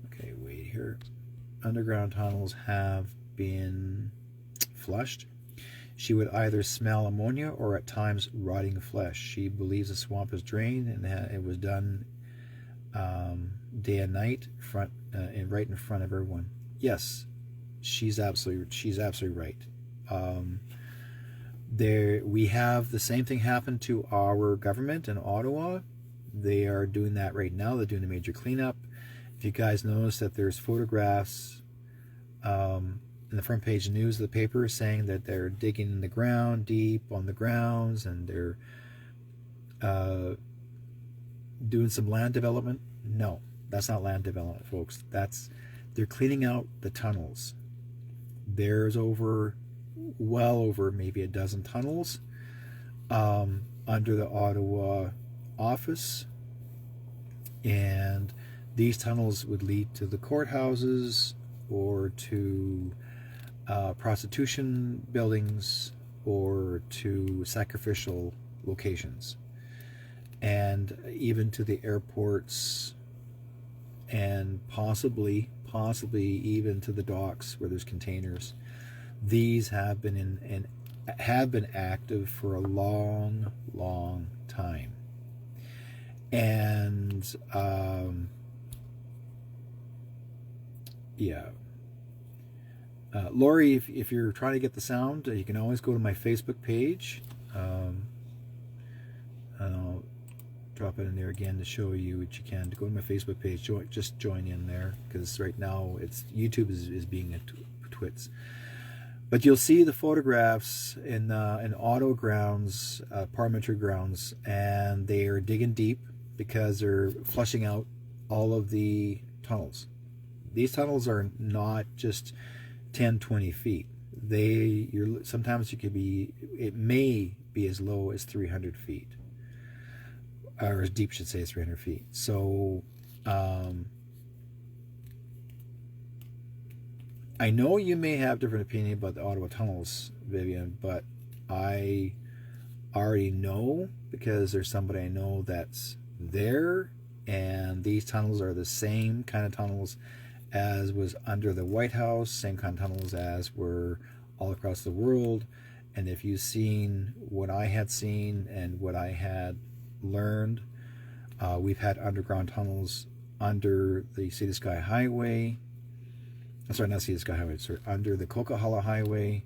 Okay, wait here. Underground tunnels have been flushed. She would either smell ammonia or at times rotting flesh. She believes the swamp is drained, and it was done day and night, and right in front of everyone. Yes, she's absolutely right. There, we have the same thing happen to our government in Ottawa. They are doing that right now. They're doing a major cleanup. If you guys notice that there's photographs in the front page of news of the paper saying that they're digging in the ground, deep on the grounds, and they're doing some land development. No, that's not land development, folks. They're cleaning out the tunnels. There's well over maybe a dozen tunnels under the Ottawa office, and these tunnels would lead to the courthouses or to prostitution buildings or to sacrificial locations, and even to the airports, and possibly even to the docks where there's containers. These have been have been active for a long time. And yeah, Lori, if you're trying to get the sound, you can always go to my Facebook page. And I'll drop it in there again to show you what you can. To go to my Facebook page, just join in there, because right now it's YouTube is being a twits. But you'll see the photographs in Ottawa grounds, parliamentary grounds, and they are digging deep because they're flushing out all of the tunnels. These tunnels are not just 10, 20 feet. Sometimes it may be as low as 300 feet, or as deep, should say, as 300 feet. So I know you may have different opinion about the Ottawa tunnels, Vivian, but I already know, because there's somebody I know that's there, and these tunnels are the same kind of tunnels as was under the White House, same kind of tunnels as were all across the world. And if you've seen what I had seen and what I had learned, we've had underground tunnels under the Sea to Sky Highway. Sorry, not Sea to Sky Highway. Sorry, under the Coquihalla Highway.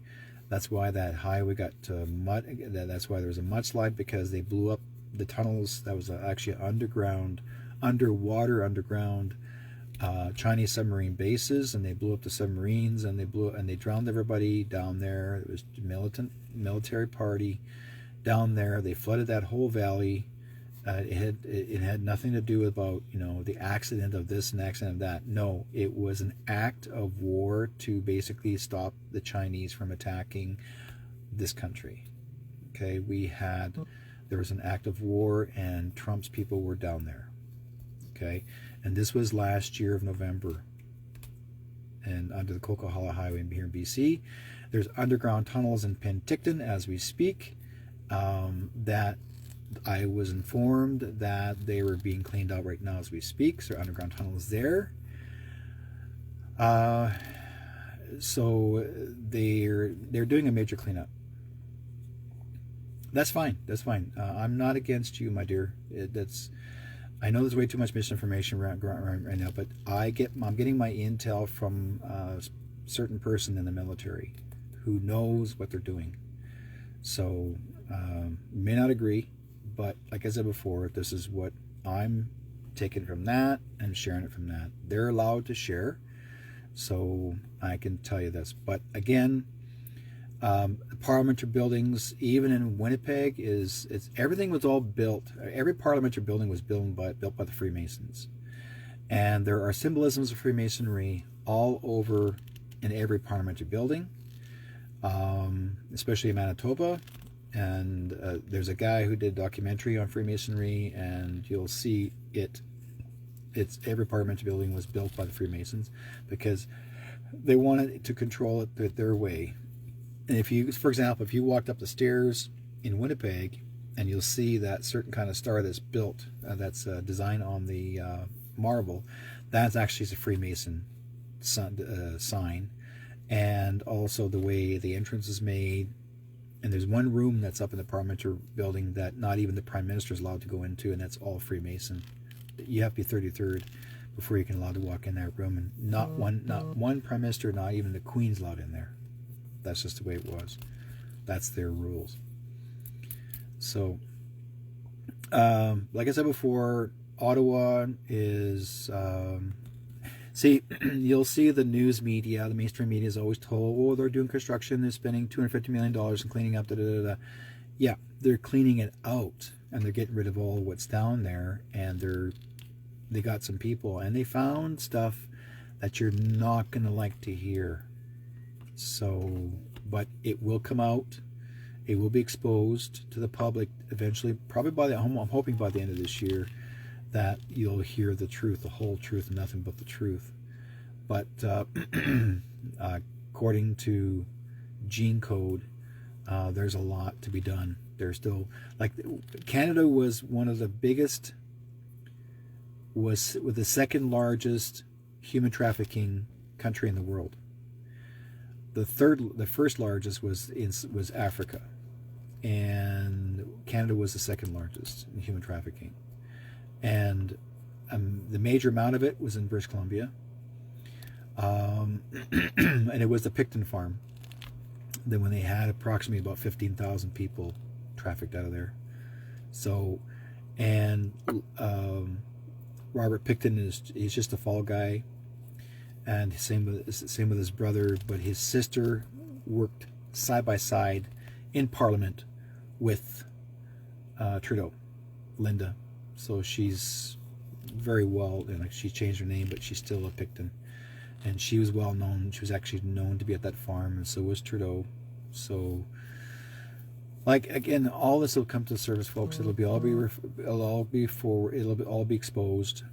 That's why that highway got mud. That's why there was a mudslide, because they blew up the tunnels. That was actually underwater Chinese submarine bases, and they blew up the submarines, and they drowned everybody down there. It was a military party down there. They flooded that whole valley. It had nothing to do about the accident of this and accident of that. No, it was an act of war to basically stop the Chinese from attacking this country. Okay, there was an act of war, and Trump's people were down there. Okay, and this was last year of November, and under the Coquihalla Highway here in BC. There's underground tunnels in Penticton as we speak, that I was informed that they were being cleaned out right now as we speak. So underground tunnels there. So they're doing a major cleanup. That's fine. That's fine. I'm not against you, my dear. I know there's way too much misinformation right now, but I'm getting my intel from a certain person in the military who knows what they're doing. So may not agree, but like I said before, this is what I'm taking from that and sharing it from that. They're allowed to share, so I can tell you this. But again, parliamentary buildings, even in Winnipeg, everything was all built. Every parliamentary building was built by the Freemasons, and there are symbolisms of Freemasonry all over in every parliamentary building, especially in Manitoba. And there's a guy who did a documentary on Freemasonry, and you'll see it's every parliamentary building was built by the Freemasons because they wanted to control it their way. And for example, if you walked up the stairs in Winnipeg, and you'll see that certain kind of star that's built, that's designed on the marble, that's actually a Freemason sign. And also the way the entrance is made. And there's one room that's up in the parliamentary building that not even the Prime Minister is allowed to go into, and that's all Freemason. You have to be 33rd before you can allowed to walk in that room, and not one Prime Minister, not even the Queen's allowed in there. That's just the way it was. That's their rules. So, like I said before, Ottawa is... see, you'll see the news media, the mainstream media is always told, oh, they're doing construction, they're spending $250 million and cleaning up, da-da-da-da. Yeah, they're cleaning it out, and they're getting rid of all what's down there, and they got some people, and they found stuff that you're not going to like to hear. So, but it will come out. It will be exposed to the public eventually, probably I'm hoping by the end of this year, that you'll hear the truth, the whole truth, and nothing but the truth. But according to gene code, there's a lot to be done. There's still, like, Canada was one of the biggest, was with the second largest human trafficking country in the world. The first largest was Africa, and Canada was the second largest in human trafficking. And the major amount of it was in British Columbia, and it was the Picton farm. Then when they had approximately about 15,000 people trafficked out of there. So, and Robert Picton he's just a fall guy, and same with his brother. But his sister worked side by side in Parliament with Trudeau, Linda. So she's very well, and she changed her name, but she's still a Picton. And she was well known. She was actually known to be at that farm, and so was Trudeau. So, like, again, all this will come to the surface, folks. It'll all be exposed.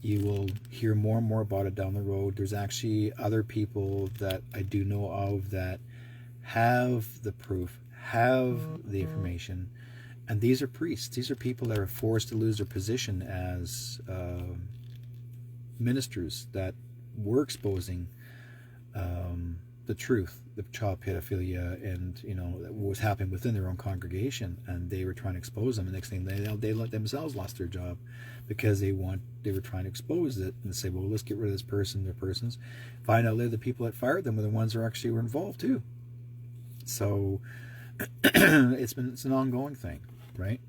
You will hear more and more about it down the road. There's actually other people that I do know of that have the proof, have the information. And these are priests. These are people that are forced to lose their position as ministers that were exposing the truth, the child pedophilia, and what was happening within their own congregation. And they were trying to expose them. And next thing they themselves lost their job because they were trying to expose it and say, well, let's get rid of this person, their persons. Find out later the people that fired them were the ones that actually were involved too. So it's an ongoing thing. Right?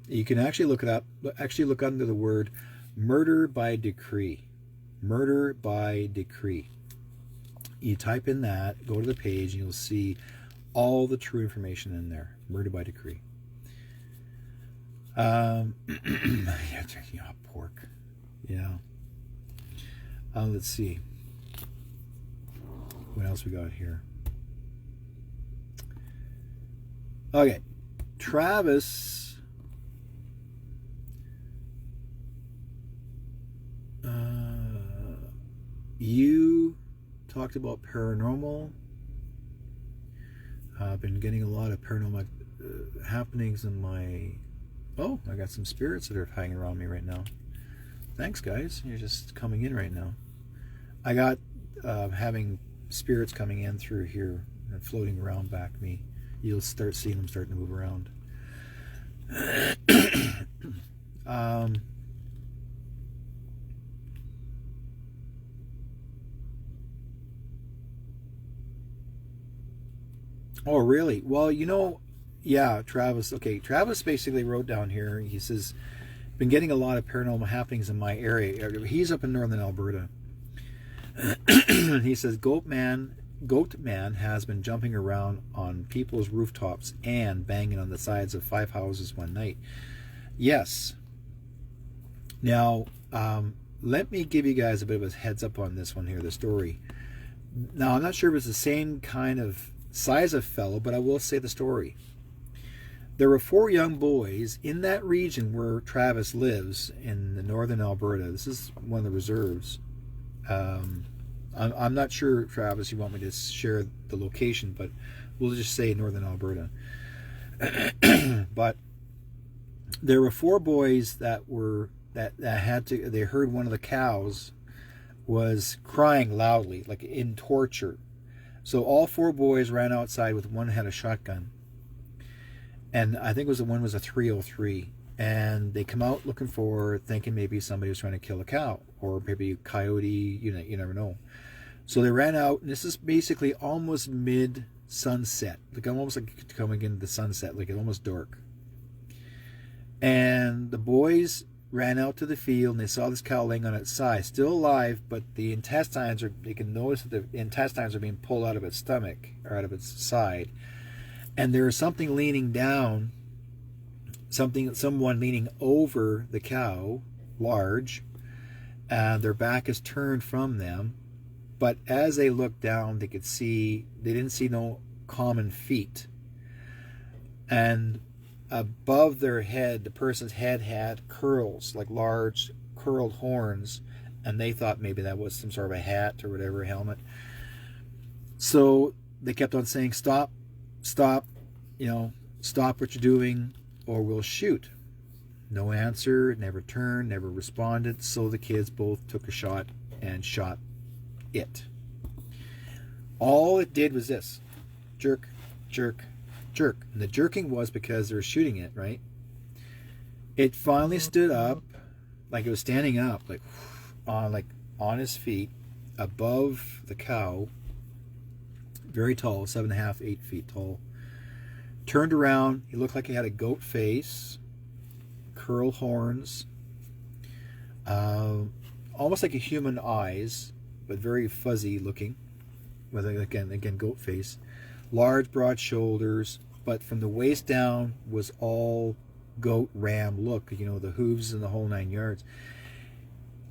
You can actually look it up. Actually look under the word murder by decree. Murder by decree. You type in that, go to the page, and you'll see all the true information in there. Murder by decree. Yeah, pork. Yeah. Let's see. What else we got here? Okay. Travis you talked about paranormal. I've been getting a lot of paranormal happenings in my... Oh, I got some spirits that are hanging around me right now. Thanks, guys. You're just coming in right now. I got having spirits coming in through here and floating around back me. You'll start seeing them starting to move around. Oh, really? Well, yeah, Travis. Okay, Travis basically wrote down here, he says, been getting a lot of paranormal happenings in my area. He's up in northern Alberta. He says, Goat Man has been jumping around on people's rooftops and banging on the sides of 5 houses one night. Yes. Now, let me give you guys a bit of a heads up on this one here, the story. Now, I'm not sure if it's the same kind of size of fellow, but I will say the story. There were 4 young boys in that region where Travis lives in the northern Alberta. This is one of the reserves. I'm not sure, Travis, you want me to share the location, but we'll just say northern Alberta. But there were 4 boys that they heard one of the cows was crying loudly, like in torture. So all 4 boys ran outside with one had a shotgun. And I think one was a 303. And they come out looking for, thinking maybe somebody was trying to kill a cow. Or maybe a coyote, you never know. So they ran out, and this is basically almost mid sunset, like almost like coming into the sunset, like it's almost dark. And the boys ran out to the field and they saw this cow laying on its side, still alive, but the intestines are, you can notice that the intestines are being pulled out of its stomach or out of its side. And there is something leaning down, someone leaning over the cow, large, and their back is turned from them. But as they looked down, they didn't see no common feet. And above their head, the person's head had curls, like large curled horns, and they thought maybe that was some sort of a hat or whatever, a helmet. So they kept on saying, stop, stop, stop what you're doing or we'll shoot. No answer, never turned, never responded. So the kids both took a shot and shot it. All it did was this: jerk, jerk, jerk. And the jerking was because they were shooting it, right? It finally stood up, like it was standing up, like on his feet, above the cow, very tall, 7.5, 8 feet tall. Turned around, he looked like he had a goat face, curl horns, almost like a human eyes, but very fuzzy looking, with again goat face, large broad shoulders, but from the waist down was all goat ram look, the hooves and the whole 9 yards.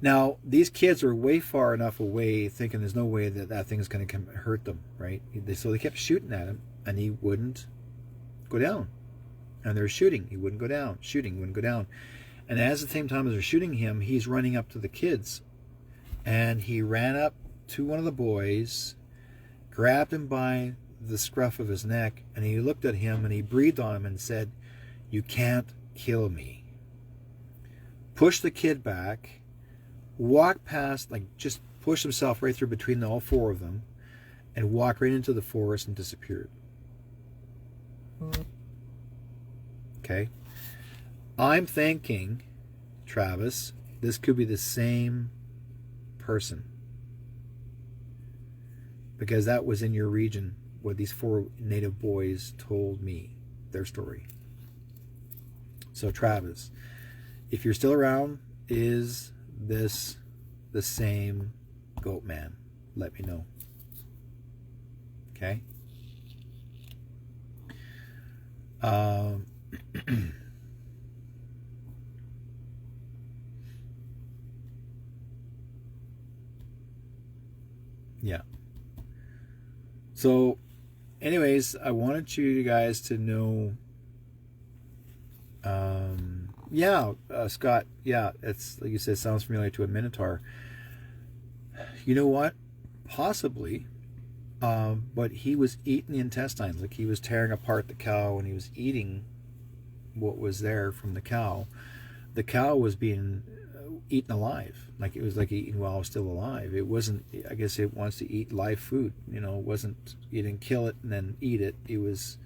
Now these kids were way far enough away, thinking there's no way that thing's going to hurt them, right? So they kept shooting at him, and he wouldn't go down. And they're shooting, he wouldn't go down. Shooting, he wouldn't go down. And at the same time as they're shooting him, he's running up to the kids, and he ran up to one of the boys, grabbed him by the scruff of his neck, and he looked at him and he breathed on him and said, "You can't kill me." Pushed the kid back, walked past, like just pushed himself right through between all four of them, and walked right into the forest and disappeared. Okay? I'm thinking, Travis, this could be the same person, because that was in your region what these 4 native boys told me their story. So Travis, if you're still around, is this the same goat man? Let me know. Okay? Yeah. So anyways, I wanted you guys to know, Scott, it's like you said, sounds familiar to a minotaur. You know what? Possibly, but he was eating the intestines, like he was tearing apart the cow and he was eating what was there from the cow. The cow was being eaten alive, like it was like eating while it was still alive. It wasn't, I guess it wants to eat live food, it wasn't, you didn't kill it and then eat it. It was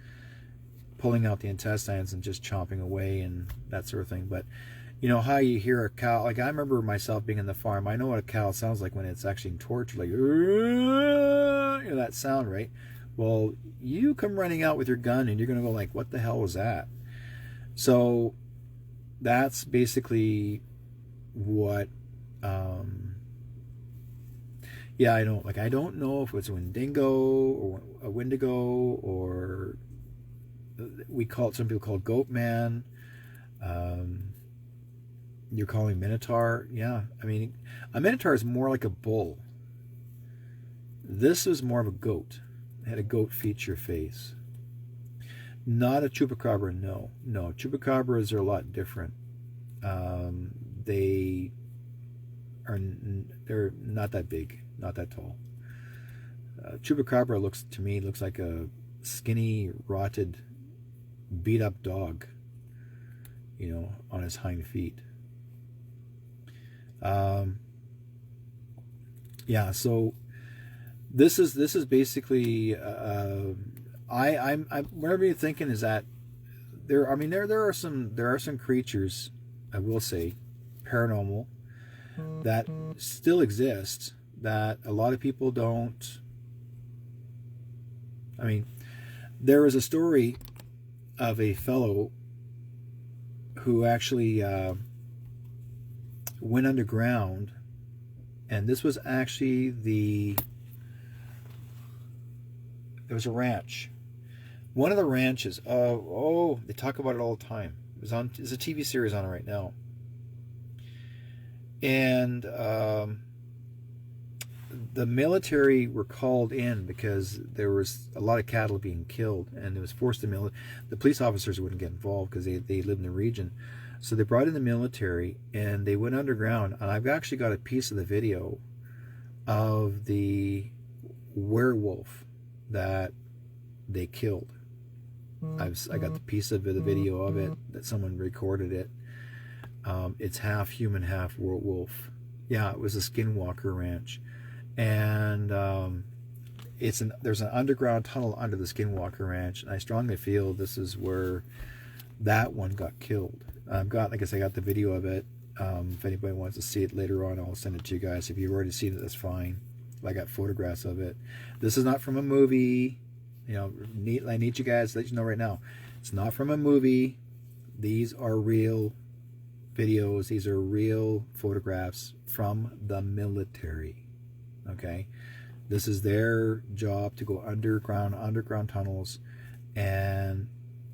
pulling out the intestines and just chomping away and that sort of thing. But how you hear a cow, like I remember myself being in the farm, I know what a cow sounds like when it's actually tortured, like that sound, right? Well, you come running out with your gun and you're gonna go like, what the hell was that? So that's basically what I don't know if it's a Wendigo or a Wendigo, or some people call it Goat Man. You're calling Minotaur. Yeah, I mean, a Minotaur is more like a bull. This is more of a goat. It had a goat feature face. Not a chupacabra, no. Chupacabras are a lot different. They're not that big, not that tall. Chupacabra looks like a skinny, rotted, beat up dog, on his hind feet. So this is basically I'm whatever you're thinking is that there are some creatures, I will say, paranormal, that still exist, that a lot of people don't. I mean, There was a story of a fellow who actually went underground, and this was actually there was a ranch. One of the ranches, they talk about it all the time. There's a TV series on it right now. And the military were called in because there was a lot of cattle being killed, and it was forced the police officers wouldn't get involved because they lived in the region. So they brought in the military, and they went underground, and I've actually got a piece of the video of the werewolf that they killed. I got the piece of the video of it that someone recorded it. It's half human, half wolf. Yeah, it was a Skinwalker Ranch, and there's an underground tunnel under the Skinwalker Ranch, and I strongly feel this is where that one got killed. Like I said, I got the video of it. If anybody wants to see it later on, I'll send it to you guys. If you've already seen it, that's fine. I got photographs of it. This is not from a movie. I need you guys to let you know right now. It's not from a movie. These are real videos. These are real photographs from the military. Okay? This is their job to go underground tunnels, and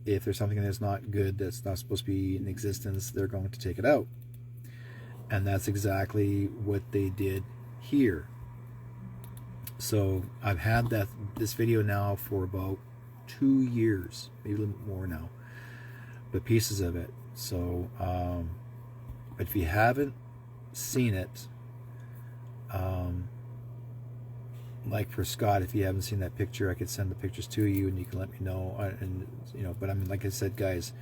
if there's something that's not good, that's not supposed to be in existence, they're going to take it out. And that's exactly what they did here. So I've had this video now for about 2 years, maybe a little bit more now, but pieces of it. So but if you haven't seen it, like for Scott, if you haven't seen that picture, I could send the pictures to you, and you can let me know. But I mean, like I said, guys,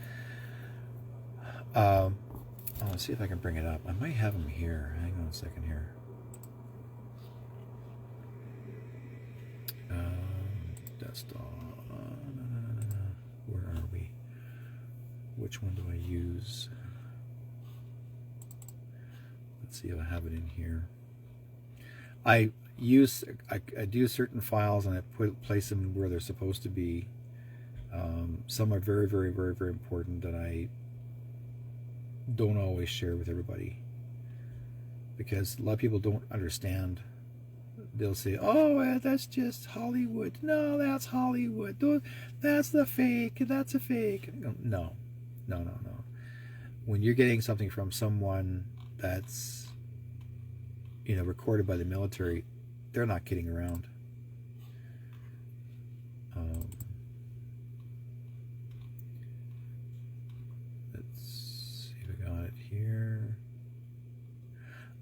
I'll see if I can bring it up. I might have them here. Hang on a second here. Desktop. Where are we? Which one do I use? Let's see if I have it in here. I do certain files, and I place them where they're supposed to be. Some are very, very, very, very important that I don't always share with everybody, because a lot of people don't understand. They'll say, "Oh, that's just Hollywood." No, that's Hollywood. That's the fake. That's a fake. No. When you're getting something from someone that's recorded by the military, they're not kidding around. Let's see if I got it here.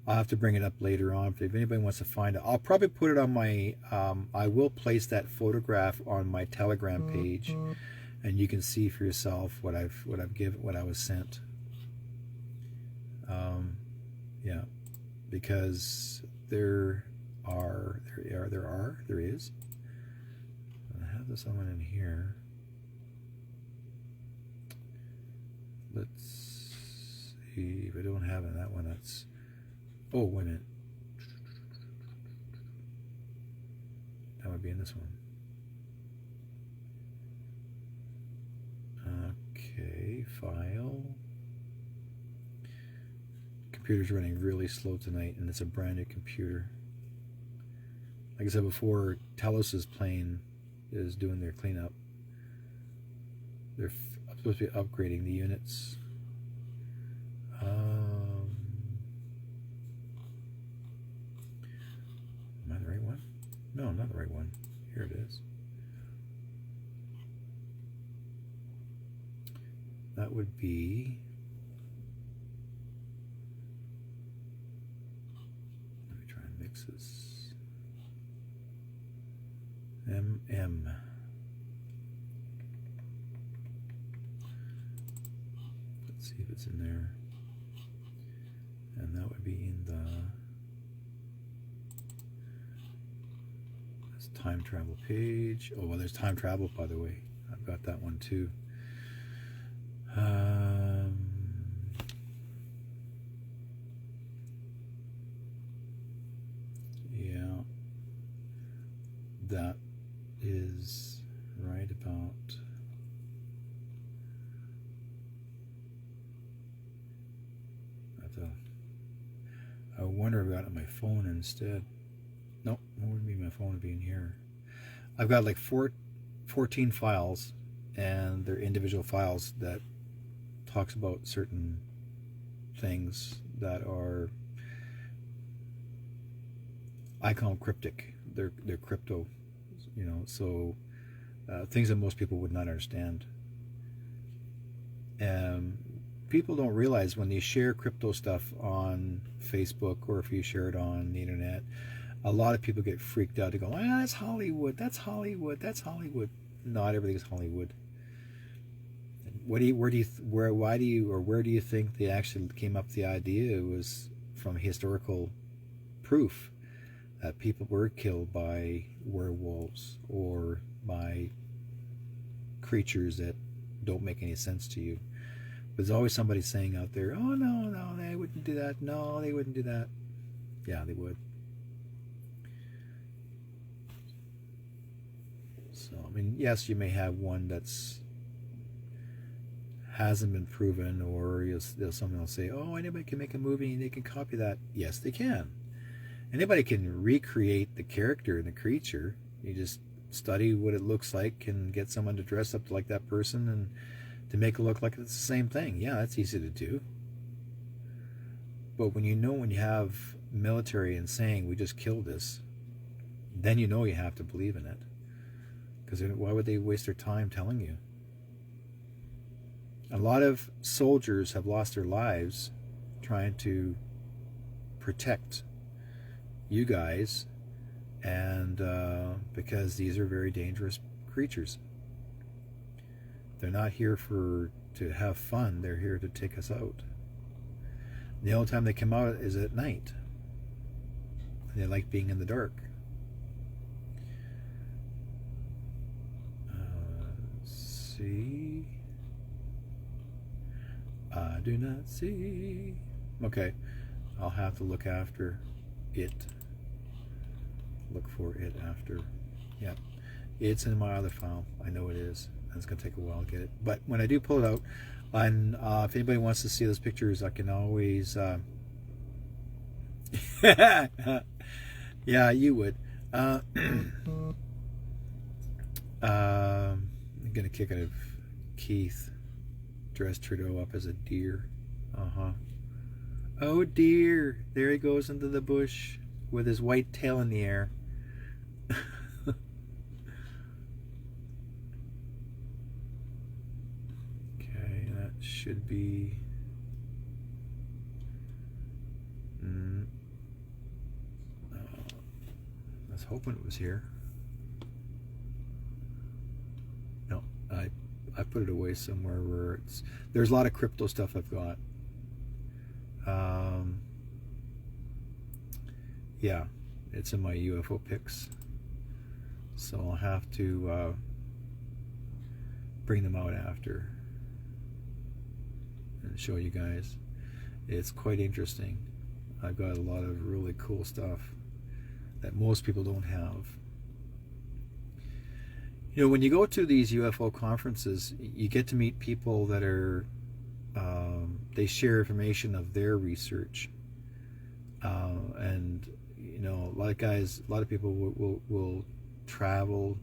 I'll have to bring it up later on. If anybody wants to find it, I'll probably put it on my I will place that photograph on my Telegram page, and you can see for yourself what I was sent. Yeah, because there is. I have this one in here. Let's see if I don't have it in that one. That's, oh, wait a minute. That would be in this one. Okay, file. Computer's running really slow tonight, and it's a brand new computer. Like I said before, Telos is doing their cleanup. They're supposed to be upgrading the units. Am I the right one? No, not the right one. Here it is. That would be... Let me try and mix this. MM. Let's see if it's in there. And that would be in the time travel page. Oh, well, there's time travel, by the way. I've got that one too. Yeah, that is right about I wonder if I got it on my phone instead. Nope, it wouldn't be my phone being here. I've got like 14 files, and they're individual files that talks about certain things that are, I call them cryptic. They're crypto, so things that most people would not understand. People don't realize when you share crypto stuff on Facebook, or if you share it on the internet, a lot of people get freaked out to go, that's Hollywood, that's Hollywood, that's Hollywood. Not everything's Hollywood. Where do you think they actually came up with the idea? It was from historical proof that people were killed by werewolves or by creatures that don't make any sense to you. But there's always somebody saying out there, oh no, they wouldn't do that. No, they wouldn't do that. Yeah, they would. So, I mean, yes, you may have one that's hasn't been proven, or someone will say, oh, anybody can make a movie and they can copy that. Yes, they can. Anybody can recreate the character and the creature. You just study what it looks like and get someone to dress up like that person and to make it look like it's the same thing. Yeah, that's easy to do. But when you have military and saying we just killed this, then you have to believe in it. Because why would they waste their time telling you? A lot of soldiers have lost their lives trying to protect you guys, and because these are very dangerous creatures. They're not here to have fun. They're here to take us out. The only time they come out is at night. They like being in the dark. See? I do not see. Okay, I'll have to look after it. Look for it after. Yep, it's in my other file. I know it is. It's going to take a while to get it. But when I do pull it out, and if anybody wants to see those pictures, I can always... yeah, you would. I'm going to kick out of Keith. Dressed Trudeau up as a deer. Oh dear. There he goes into the bush with his white tail in the air. Should be I was hoping it was here. No, I put it away somewhere where there's a lot of crypto stuff I've got. Yeah, it's in my UFO pics, so I'll have to bring them out after and show you guys. It's quite interesting. I've got a lot of really cool stuff that most people don't have. When you go to these UFO conferences, you get to meet people that are they share information of their research, and a lot of people will travel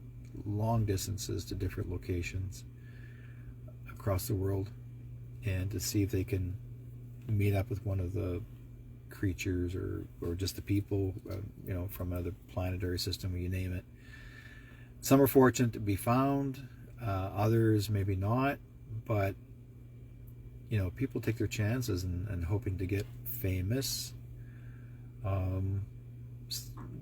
long distances to different locations across the world, and to see if they can meet up with one of the creatures or just the people, from another planetary system, you name it. Some are fortunate to be found, others maybe not, but people take their chances and hoping to get famous,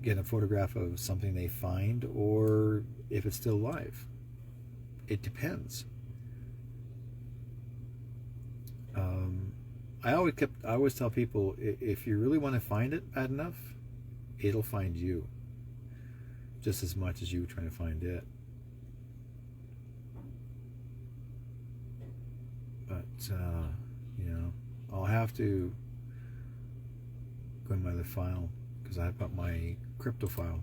get a photograph of something they find, or if it's still alive. It depends. I always tell people, if you really want to find it bad enough, it'll find you just as much as you trying to find it. But I'll have to go in my other file because I've got my crypto file.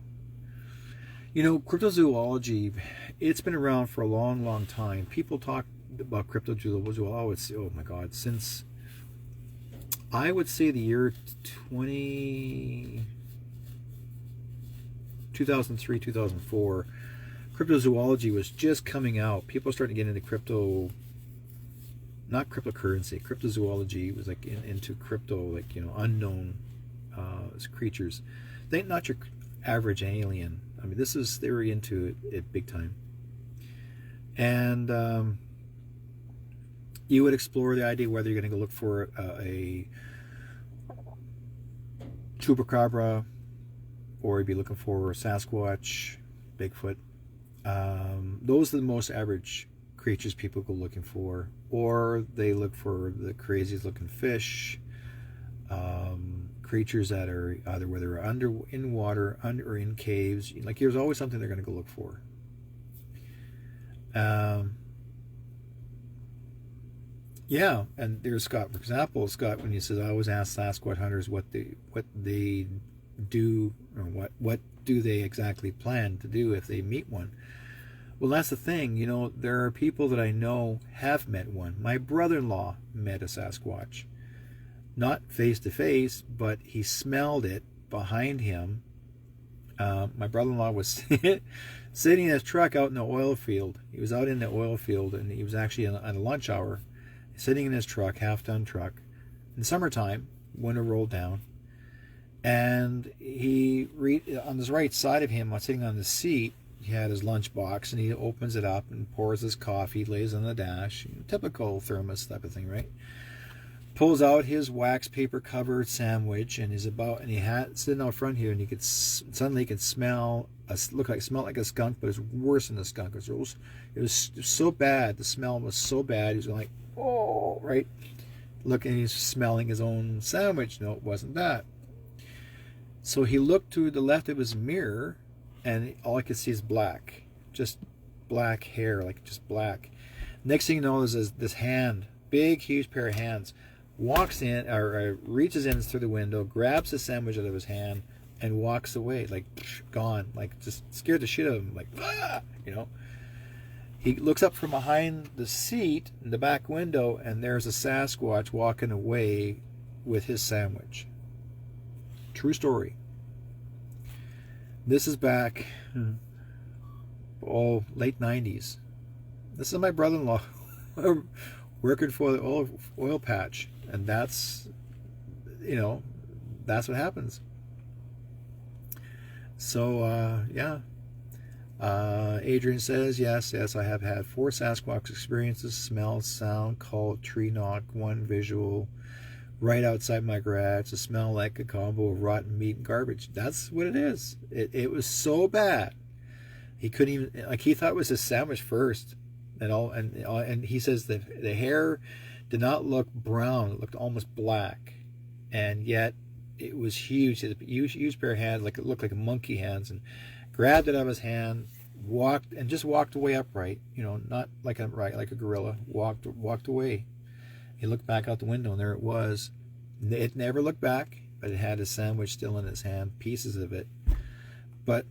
Cryptozoology, it's been around for a long time. People talk about cryptozoology, oh my God, since I would say the year 2003, 2004, cryptozoology was just coming out. People started to get into crypto, not cryptocurrency. Cryptozoology was like into crypto, like, you know, unknown creatures. They not your average alien. I mean, they were into it big time. And you would explore the idea whether you're going to go look for a chupacabra, or you'd be looking for Sasquatch, Bigfoot. Those are the most average creatures people go looking for. Or they look for the craziest looking fish, creatures that are either where they're in water, or in caves. Like, there's always something they're going to go look for. Yeah, and there's Scott, for example. Scott, when he says, I always ask Sasquatch hunters what they do, or what do they exactly plan to do if they meet one. Well, that's the thing, you know, there are people that I know have met one. My brother-in-law met a Sasquatch. Not face to face, but he smelled it behind him. My brother-in-law was sitting in his truck out in the oil field. He was out in the oil field, and he was actually on a lunch hour, sitting in his truck, half-ton truck, in the summertime, winter rolled down, and on the right side of him, sitting on the seat, he had his lunch box, and he opens it up and pours his coffee, lays on the dash, typical thermos type of thing, right? Pulls out his wax paper covered sandwich, and he had sitting out front here, and he could smell smelled like a skunk, but it was worse than a skunk. It was so bad. The smell was so bad. He was like, oh, right, looking, he's smelling his own sandwich. No, it wasn't that. So he looked to the left of his mirror, and all I could see is black, just black hair, like just black. Next thing you know, there's this hand, big, huge pair of hands, walks in, or reaches in through the window, grabs the sandwich out of his hand, and walks away, like gone, like just scared the shit out of him, like, ah! You know. He looks up from behind the seat in the back window, and there's a Sasquatch walking away with his sandwich. True story. This is back, late 90s. This is my brother-in-law working for the oil patch, and that's what happens. So, yeah. Adrian says, yes, I have had 4 Sasquatch experiences: smell, sound, call, tree knock, 1 visual, right outside my garage. The smell like a combo of rotten meat and garbage. That's what it is. It was so bad. He couldn't even, like, he thought it was his sandwich first, and he says the hair did not look brown. It looked almost black, and yet it was huge. He had a huge pair of hands, like it looked like monkey hands, and grabbed it out of his hand, walked away upright. You know, not like a gorilla. Walked away. He looked back out the window, and there it was. It never looked back, but it had his sandwich still in his hand, pieces of it. But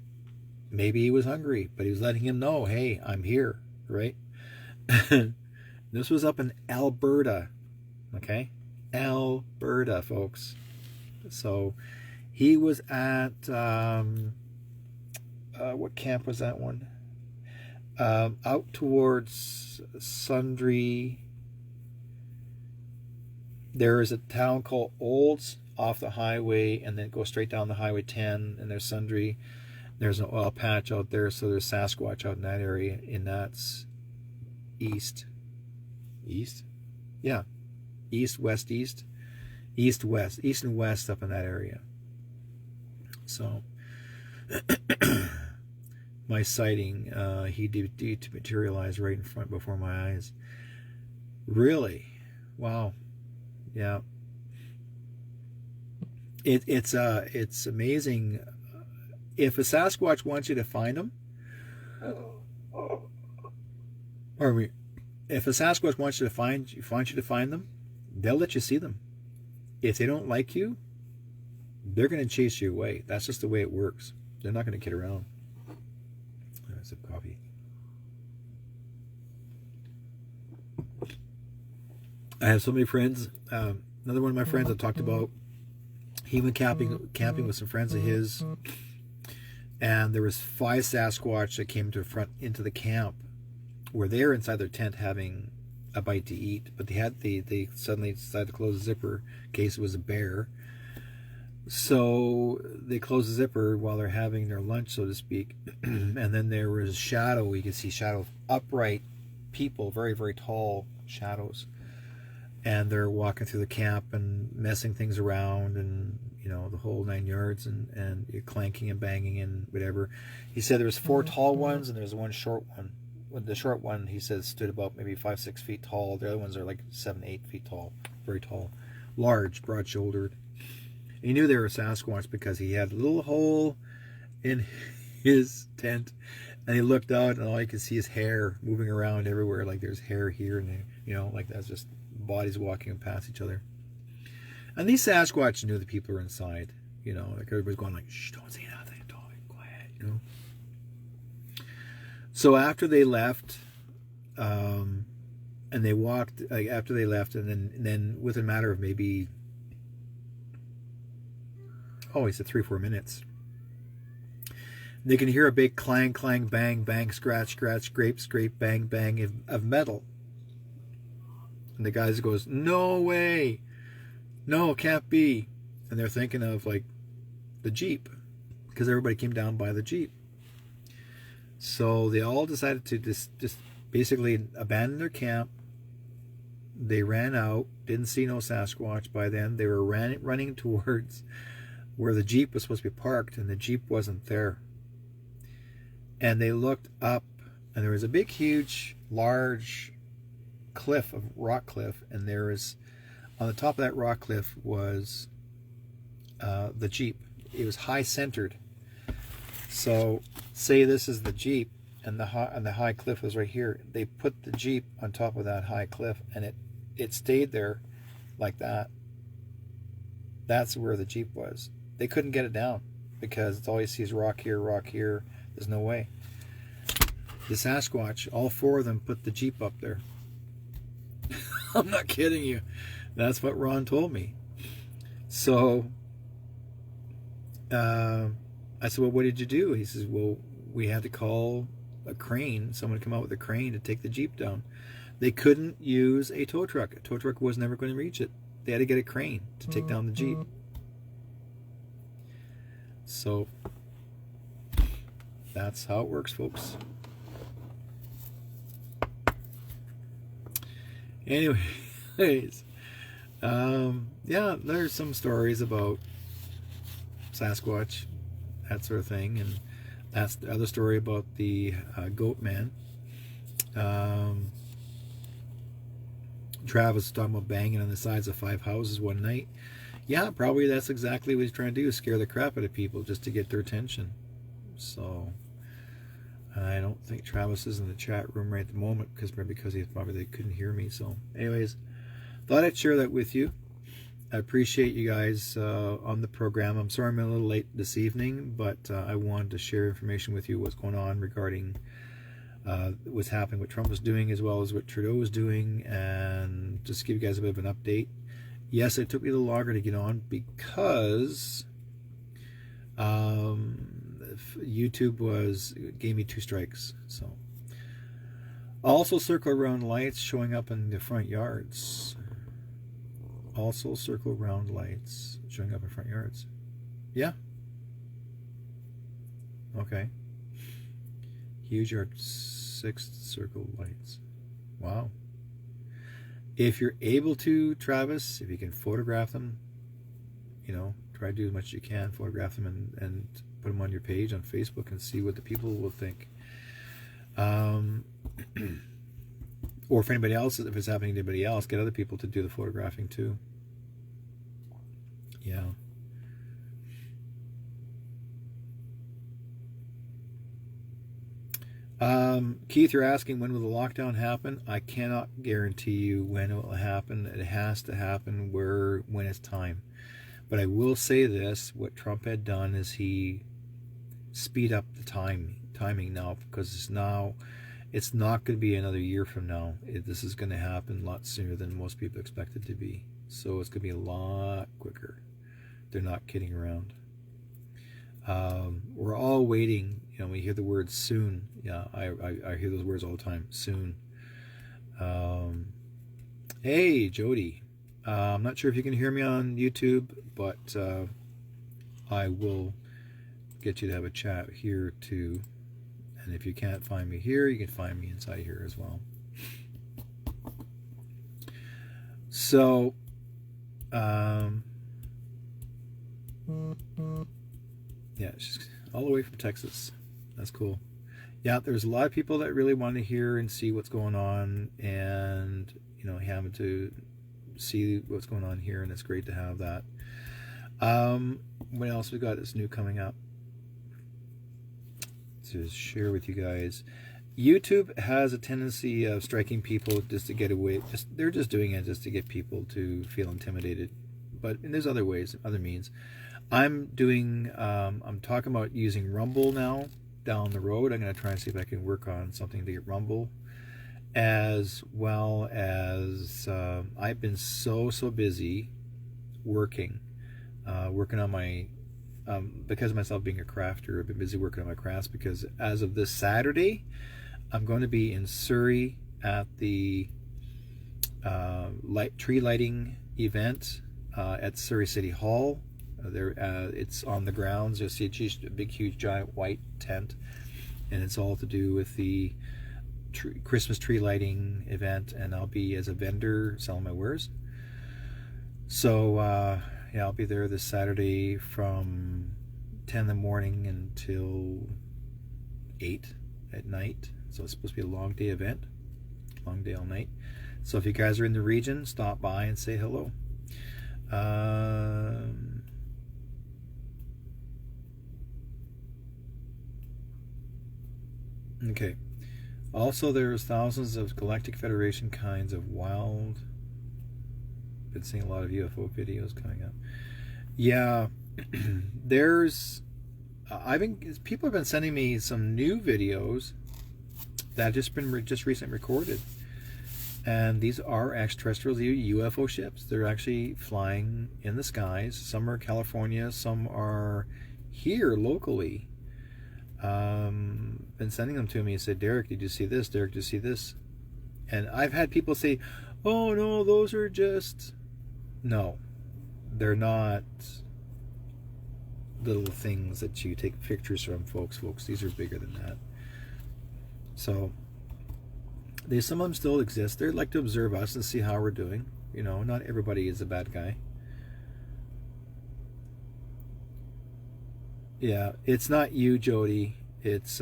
maybe he was hungry, but he was letting him know, hey, I'm here, right? This was up in Alberta, okay? Alberta, folks. So he was at, what camp was that one? Out towards Sundre. There is a town called Olds off the highway, and then go straight down the Highway 10, and there's Sundre. There's an oil patch out there, so there's Sasquatch out in that area, and that's east? Yeah. East, west, east and west up in that area. So, my sighting, he did materialize right in front before my eyes. Really? Wow. Yeah. It's amazing. If a Sasquatch wants you to find him, if a Sasquatch wants you to find them, they'll let you see them. If they don't like you, they're going to chase you away. That's just the way it works. They're not going to kid around. There's some coffee. I have so many friends. Another one of my friends I talked about He went camping with some friends of his, and there was 5 Sasquatch that came into the camp, where they were inside their tent having a bite to eat, but they suddenly decided to close the zipper in case it was a bear. So they closed the zipper while they're having their lunch, so to speak. And then there was a shadow. You could see shadow, upright people, very, very tall shadows. And they're walking through the camp and messing things around, and the whole 9 yards, and you're clanking and banging and whatever. He said there was 4 tall ones and there's one short one. The short one, he says, stood about maybe 5-6 feet tall. The other ones are like 7-8 feet tall, very tall, large, broad-shouldered. He knew they were Sasquatch because he had a little hole in his tent, and he looked out, and all you could see is hair moving around everywhere. Like there's hair here and there, like that's just bodies walking past each other. And these Sasquatch knew the people were inside. Like everybody's going like, shh, don't say nothing, don't be quiet, So after they left, and they walked, after they left, and then within a matter of maybe, he said 3-4 minutes, they can hear a big clang, clang, bang, bang, scratch, scratch, scrape, scrape, bang, bang of metal. And the guys goes, no way, no, it can't be. And they're thinking of like the Jeep, because everybody came down by the Jeep. So they all decided to just basically abandon their camp. They ran out, didn't see no Sasquatch by then. They were running towards where the Jeep was supposed to be parked, and the Jeep wasn't there. And they looked up, and there was a big, huge, large rock cliff, and there was, on the top of that rock cliff was the Jeep. It was high centered. So say this is the Jeep, and the high cliff was right here. They put the Jeep on top of that high cliff, and it stayed there like that. That's where the Jeep was. They couldn't get it down because it's all you see is rock here, rock here. There's no way. The Sasquatch, all 4 of them, put the Jeep up there. I'm not kidding you. That's what Ron told me. So I said, well, what did you do? He says, well, we had to call a crane, someone to come out with a crane to take the Jeep down. They couldn't use a tow truck. A tow truck was never going to reach it. They had to get a crane to take down the Jeep. So that's how it works, folks. Anyways, yeah, there's some stories about Sasquatch, that sort of thing, and that's the other story about the goat man. Travis was talking about banging on the sides of 5 houses one night. Yeah, probably that's exactly what he's trying to do, is scare the crap out of people just to get their attention. So I don't think Travis is in the chat room right at the moment because they couldn't hear me. So anyways, thought I'd share that with you. I appreciate you guys on the program. I'm sorry I'm a little late this evening, but I wanted to share information with you, what's going on regarding what's happening, what Trump was doing, as well as what Trudeau was doing, and just give you guys a bit of an update. Yes, it took me a little longer to get on because YouTube gave me 2 strikes. So also circle around lights showing up in the front yards. Also circle around lights showing up in front yards. Yeah. Okay. Huge yard, 6 circle lights. Wow. If you're able to, Travis, if you can photograph them, try to do as much as you can, photograph them and put them on your page on Facebook and see what the people will think. Or if anybody else, if it's happening to anybody else, get other people to do the photographing too. Yeah. Keith, you're asking when will the lockdown happen? I cannot guarantee you when it will happen. It has to happen when it's time. But I will say this: what Trump had done is he speed up the timing now, because it's not going to be another year from now. This is going to happen a lot sooner than most people expect it to be. So it's going to be a lot quicker. they're not kidding around. We're all waiting. You know, we hear the word soon. Yeah, I hear those words all the time. Soon. Hey, Jody. I'm not sure if you can hear me on YouTube, but I will get you to have a chat here too. And if you can't find me here, you can find me inside here as well. So, yeah, she's all the way from Texas. That's cool. Yeah, there's a lot of people that really want to hear and see what's going on, and you know, having to see what's going on here, and it's great to have that. What else we got that's new coming up to share with you guys? YouTube has a tendency of striking people just to get away. They're just doing it just to get people to feel intimidated. But and there's other ways, other means. I'm talking about using Rumble now down the road. I'm going to try and see if I can work on something to get Rumble, as well as I've been so busy working on my because of myself being a crafter. I've been busy working on my crafts, because as of this Saturday, I'm going to be in Surrey at the tree lighting event at Surrey City Hall. It's on the grounds. You'll see a big, huge, giant white tent, and it's all to do with the Christmas tree lighting event. And I'll be as a vendor selling my wares. So yeah, I'll be there this Saturday from 10 in the morning until 8 at night. So it's supposed to be a long day event, long day all night. So if you guys are in the region, stop by and say hello. Okay. Also, there's thousands of Galactic Federation kinds of wild. Been seeing a lot of UFO videos coming up. Yeah, there's. People have been sending me some new videos that just recently recorded, and these are extraterrestrial UFO ships. They're actually flying in the skies. Some are California, some are here locally. Been sending them to me and said, Derrick, did you see this? Derrick, did you see this? And I've had people say, oh no, those are just... No, they're not little things that you take pictures from, folks. These are bigger than that. So some of them still exist. They like to observe us and see how we're doing. You know, not everybody is a bad guy. Yeah, it's not you, Jody. It's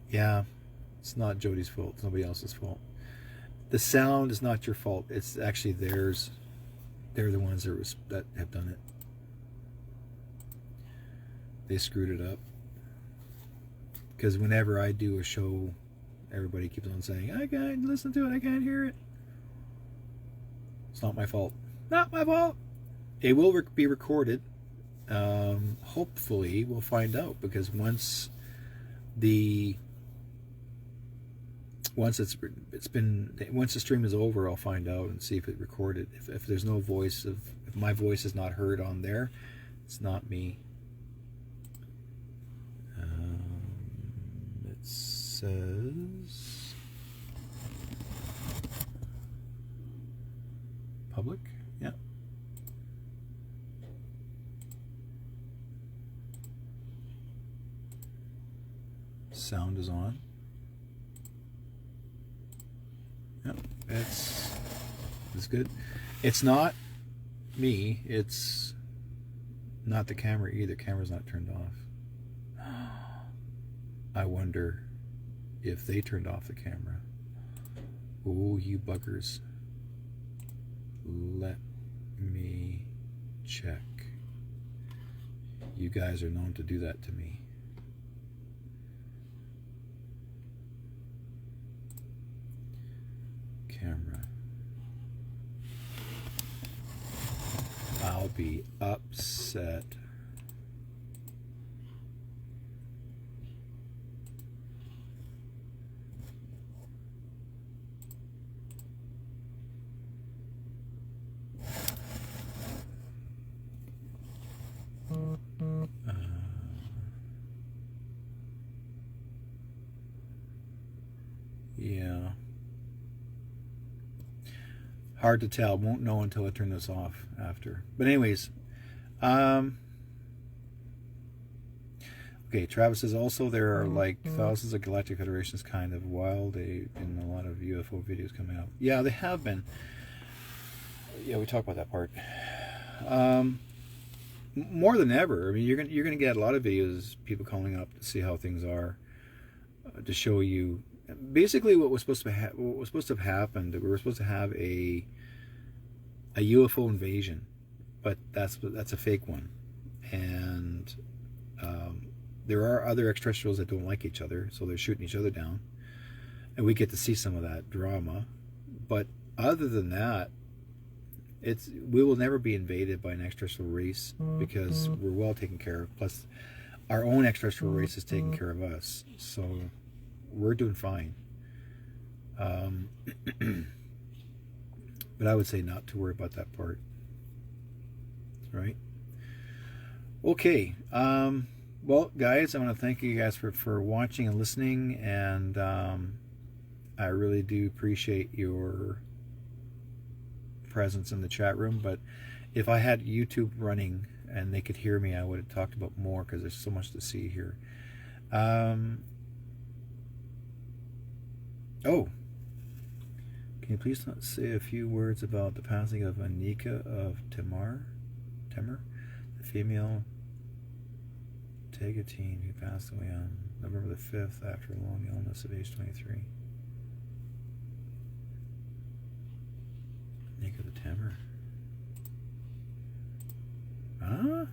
yeah, it's not Jody's fault. It's nobody else's fault. The sound is not your fault. It's actually theirs. They're the ones that have done it. They screwed it up. Because whenever I do a show, everybody keeps on saying, I can't listen to it, I can't hear it. It's not my fault. Not my fault. It will be recorded. Hopefully, we'll find out, because once the stream is over, I'll find out and see if it recorded. If there's no voice, if my voice is not heard on there, it's not me. It says public. Yeah. Sound is on. Yep, that's good. It's not me. It's not the camera either. Camera's not turned off. I wonder if they turned off the camera. Oh, you buggers. Let me check. You guys are known to do that to me. Camera. I'll be upset. hard to tell. Won't know until I turn this off after. But anyways, okay, Travis says also there are like thousands of galactic federations kind of wild in a lot of UFO videos coming up. Yeah, they have been. Yeah, we talked about that part. More than ever. I mean, you're gonna get a lot of videos, people calling up to see how things are, to show you basically what was supposed to have happened. We were supposed to have a UFO invasion, but that's a fake one, and there are other extraterrestrials that don't like each other, so they're shooting each other down, and we get to see some of that drama. But other than that, we will never be invaded by an extraterrestrial race because we're well taken care of. Plus, our own extraterrestrial race is taking care of us, so we're doing fine. But I would say not to worry about that part. Right? Okay. Well, guys, I want to thank you guys for watching and listening, and I really do appreciate your presence in the chat room. But if I had YouTube running and they could hear me, I would have talked about more because there's so much to see here. Oh, can you please say a few words about the passing of Anika of Temur, the female Tegatine who passed away on November the 5th after a long illness at age 23. Anika the Temur. Huh?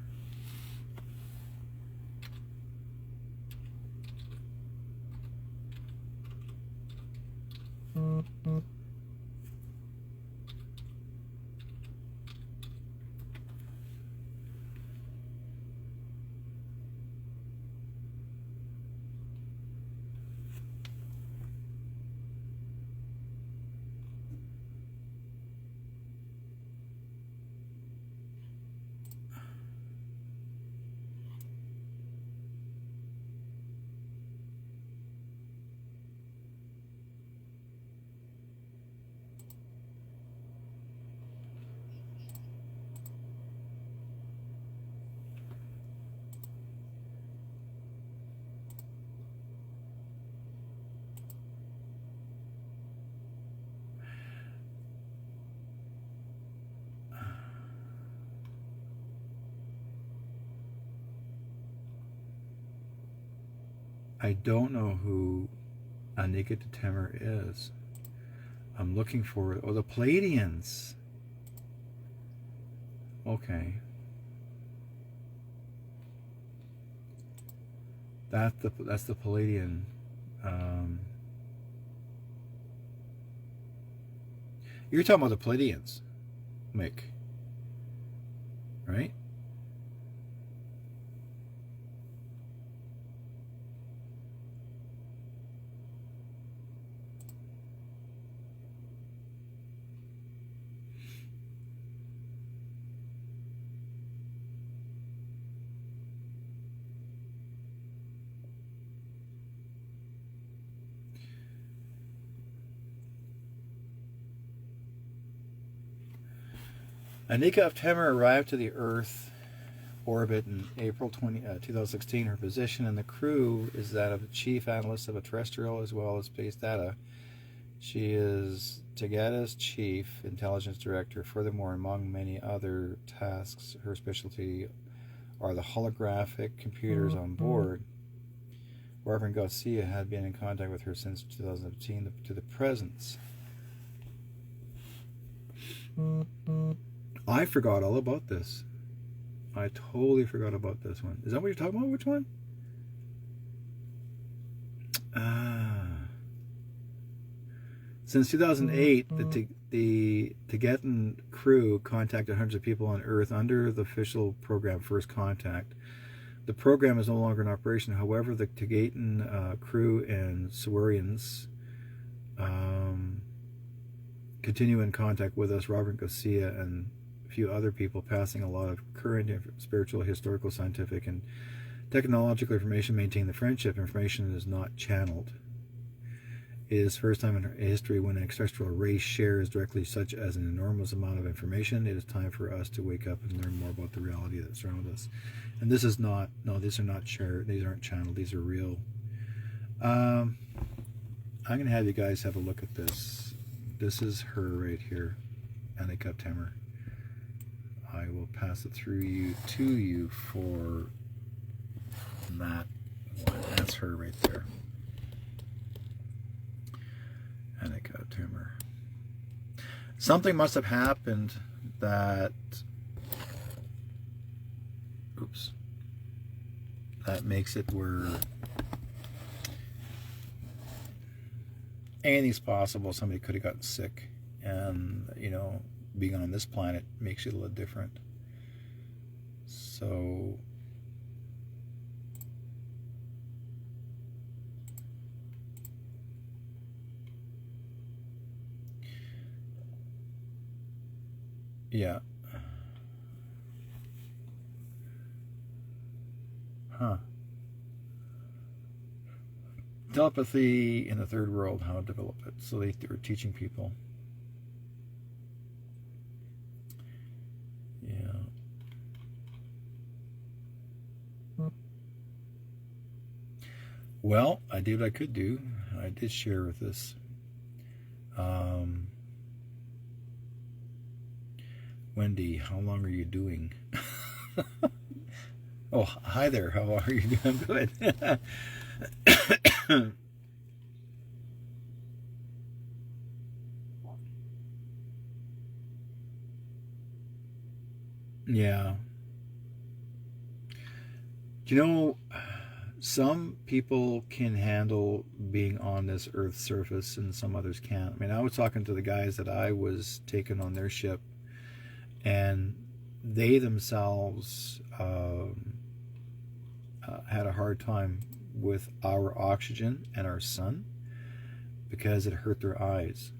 I don't know who Anika the Temur is. I'm looking for... Oh, the Palladians. Okay. That's the Palladian. You're talking about the Palladians, Mick. Right? Anika of Temur arrived to the Earth orbit in April 2016. Her position in the crew is that of chief analyst of a terrestrial as well as space data. She is Tagada's chief intelligence director. Furthermore, among many other tasks, her specialty are the holographic computers on board. Reverend Garcia had been in contact with her since 2015 to the present. I forgot all about this. I totally forgot about this one. Is that what you're talking about? Which one? Since 2008, the Tagadan crew contacted hundreds of people on Earth under the official program First Contact. The program is no longer in operation. However, the Tagadan crew and Saurians continue in contact with us, Robert Garcia and a few other people, passing a lot of current spiritual, historical, scientific, and technological information. Maintain the friendship. Information is not channeled. It is the first time in history when an extraterrestrial race shares directly such as an enormous amount of information. It is time for us to wake up and learn more about the reality that surrounds us. And this is not, no, these are not shared, these aren't channeled, these are real. I'm going to have you guys have a look at this. This is her right here, Annika Temmer. I will pass it through you to you for that one. That's her right there. Annika Temmer. Something must have happened that, oops, that makes it where anything's possible. Somebody could have gotten sick, and you know, being on this planet makes you a little different. So yeah. Huh. Telepathy in the third world, how to develop it. So they were teaching people. Yeah. Well, I did what I could do. I did share with this. Wendy, how long are you doing? Oh, hi there. How are you doing? Good. Yeah. You know, some people can handle being on this Earth's surface and some others can't. I mean, I was talking to the guys that I was taking on their ship, and they themselves had a hard time with our oxygen and our sun because it hurt their eyes.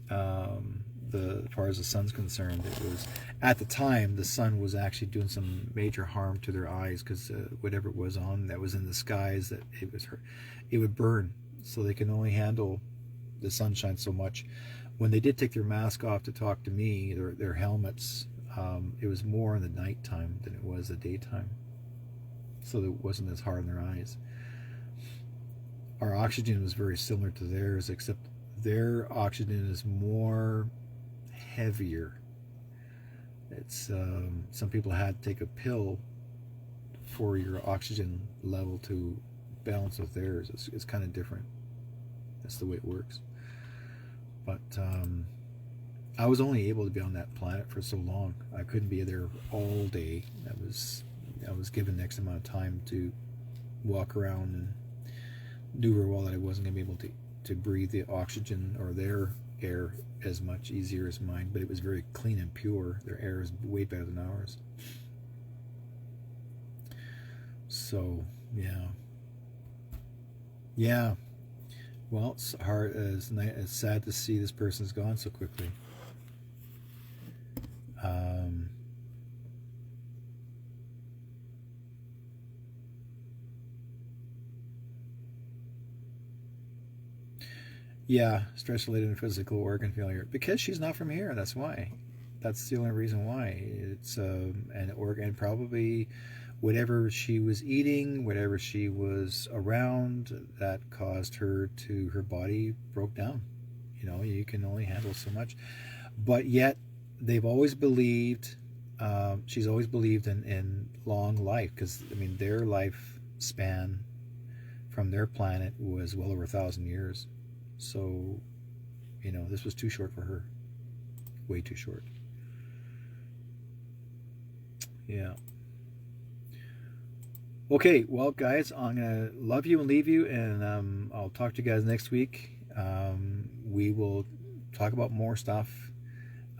As far as the sun's concerned, it was, at the time, the sun was actually doing some major harm to their eyes because whatever it was on that was in the skies, that it would burn. So they can only handle the sunshine so much. When they did take their mask off to talk to me, their helmets, it was more in the nighttime than it was the daytime. So it wasn't as hard on their eyes. Our oxygen was very similar to theirs, except their oxygen is more heavier. It's some people had to take a pill for your oxygen level to balance with theirs. It's kind of different. That's the way it works. But I was only able to be on that planet for so long. I couldn't be there all day. I was given the next amount of time to walk around and do well that I wasn't going to be able to breathe the oxygen or their air as much easier as mine, but it was very clean and pure. Their air is way better than ours. So yeah. Well, it's hard. It's sad to see this person's gone so quickly. Yeah, stress-related and physical organ failure. Because she's not from here, that's why. That's the only reason why. It's an organ, probably whatever she was eating, whatever she was around, that caused her body broke down. You know, you can only handle so much. But yet, they've always believed, she's always believed in long life, because, I mean, their lifespan from their planet was well over 1,000 years. So, you know, this was too short for her. Way too short. Yeah. Okay, well, guys, I'm going to love you and leave you, and I'll talk to you guys next week. We will talk about more stuff,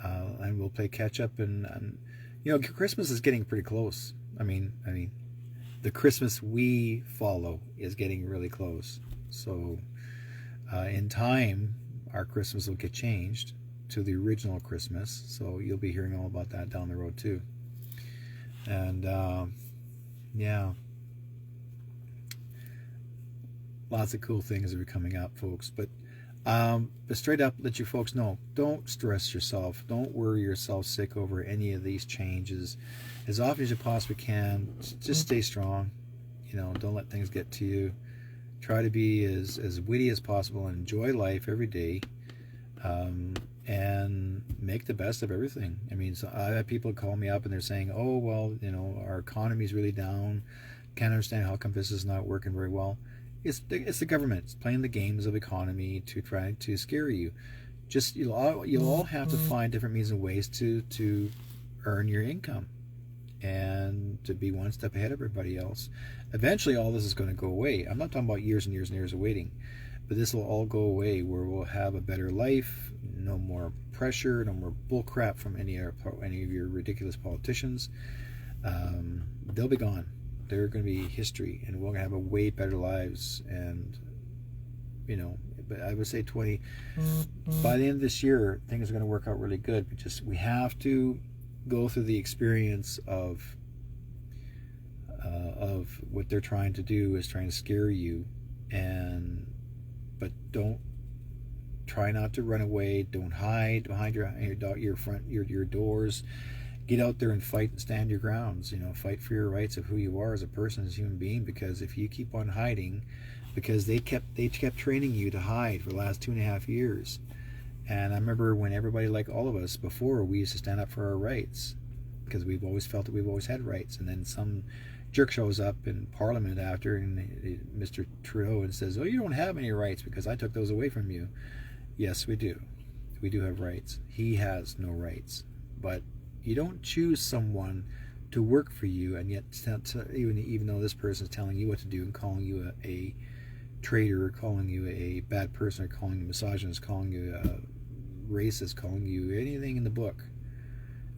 and we'll play catch-up, and, you know, Christmas is getting pretty close. I mean, the Christmas we follow is getting really close. So, in time, our Christmas will get changed to the original Christmas, so you'll be hearing all about that down the road too. And yeah, lots of cool things that are coming up, folks. But straight up, let you folks know, don't stress yourself. Don't worry yourself sick over any of these changes. As often as you possibly can, just stay strong. Don't let things get to you. Try to be as witty as possible and enjoy life every day, and make the best of everything. I mean, so I have people call me up and they're saying, oh, well, our economy's really down. Can't understand how come this is not working very well. It's the government. It's playing the games of economy to try to scare you. Just you'll all have to find different means and ways to earn your income and to be one step ahead of everybody else. Eventually, all this is going to go away. I'm not talking about years and years and years of waiting, but this will all go away where we'll have a better life, no more pressure, no more bullcrap from any of your ridiculous politicians. They'll be gone. They're going to be history, and we're going to have a way better lives. And but I would say by the end of this year, things are going to work out really good. We have to go through the experience of what they're trying to do is trying to scare you, but don't try not to run away. Don't hide behind your doors. Get out there and fight and stand your grounds. Fight for your rights of who you are as a person, as a human being. Because if you keep on hiding, because they kept training you to hide for the last 2.5 years. And I remember when everybody, like all of us before, we used to stand up for our rights because we've always felt that we've always had rights. And then some jerk shows up in Parliament after, and Mr. Trudeau, and says, "Oh, you don't have any rights because I took those away from you." Yes, we do. We do have rights. He has no rights. But you don't choose someone to work for you, and yet even though this person is telling you what to do and calling you a traitor, or calling you a bad person, or calling you misogynist, calling you a racist, calling you anything in the book,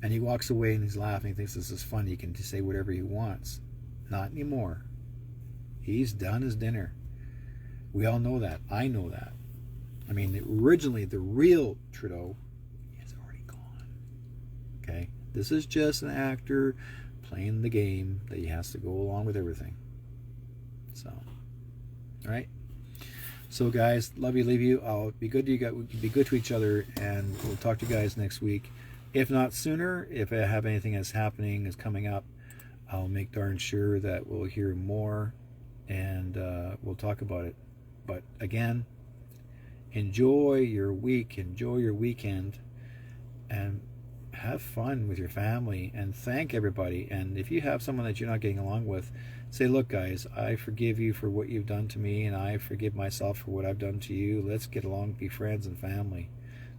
and he walks away and he's laughing, thinks this is fun, he can just say whatever he wants. Not anymore. He's done his dinner. We all know that. I know that. I mean, originally the real Trudeau is already gone. Okay? This is just an actor playing the game that he has to go along with everything. So, all right. So, guys, love you, leave you. I'll be good to you guys. Be good to each other, and we'll talk to you guys next week. If not sooner, if I have anything that's happening, that's coming up, I'll make darn sure that we'll hear more, and we'll talk about it. But again, enjoy your week, enjoy your weekend, and have fun with your family, and thank everybody. And if you have someone that you're not getting along with, say, look, guys, I forgive you for what you've done to me, and I forgive myself for what I've done to you. Let's get along, be friends and family.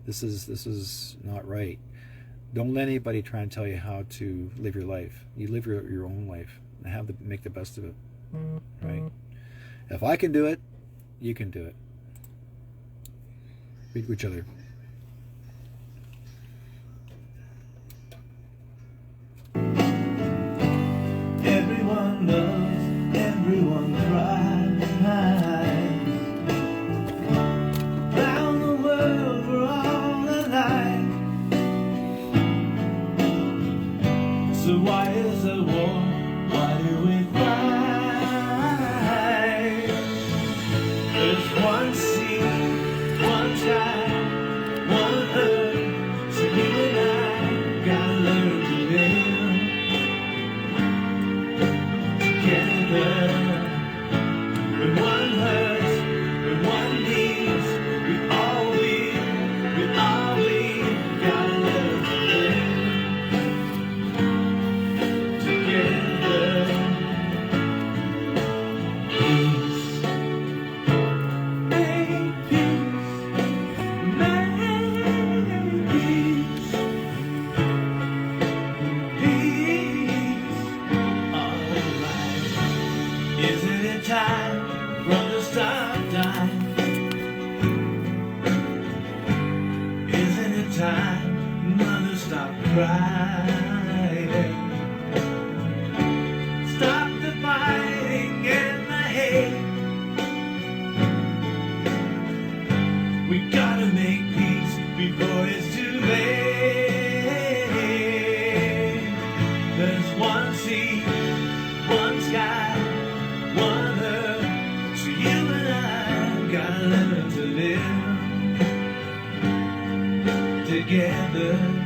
This is not right. Don't let anybody try and tell you how to live your life. You live your own life and make the best of it. Right? If I can do it, you can do it. Read to each other. Everyone loves, everyone cries. Round the world we're all alike. So why is there war? Why do we cry? There's one sea, one sky, one earth. So you and I gotta learn to live together. When one hurts, when one needs, we all gotta learn to live together. Peace, make peace, make peace, peace, alright. Isn't it time, brother, stop dying? Isn't it time, mother, stop crying? Stop the fighting and the hate. We gotta make peace before it's too late. There's one sea, one sky, one earth, so you and I together.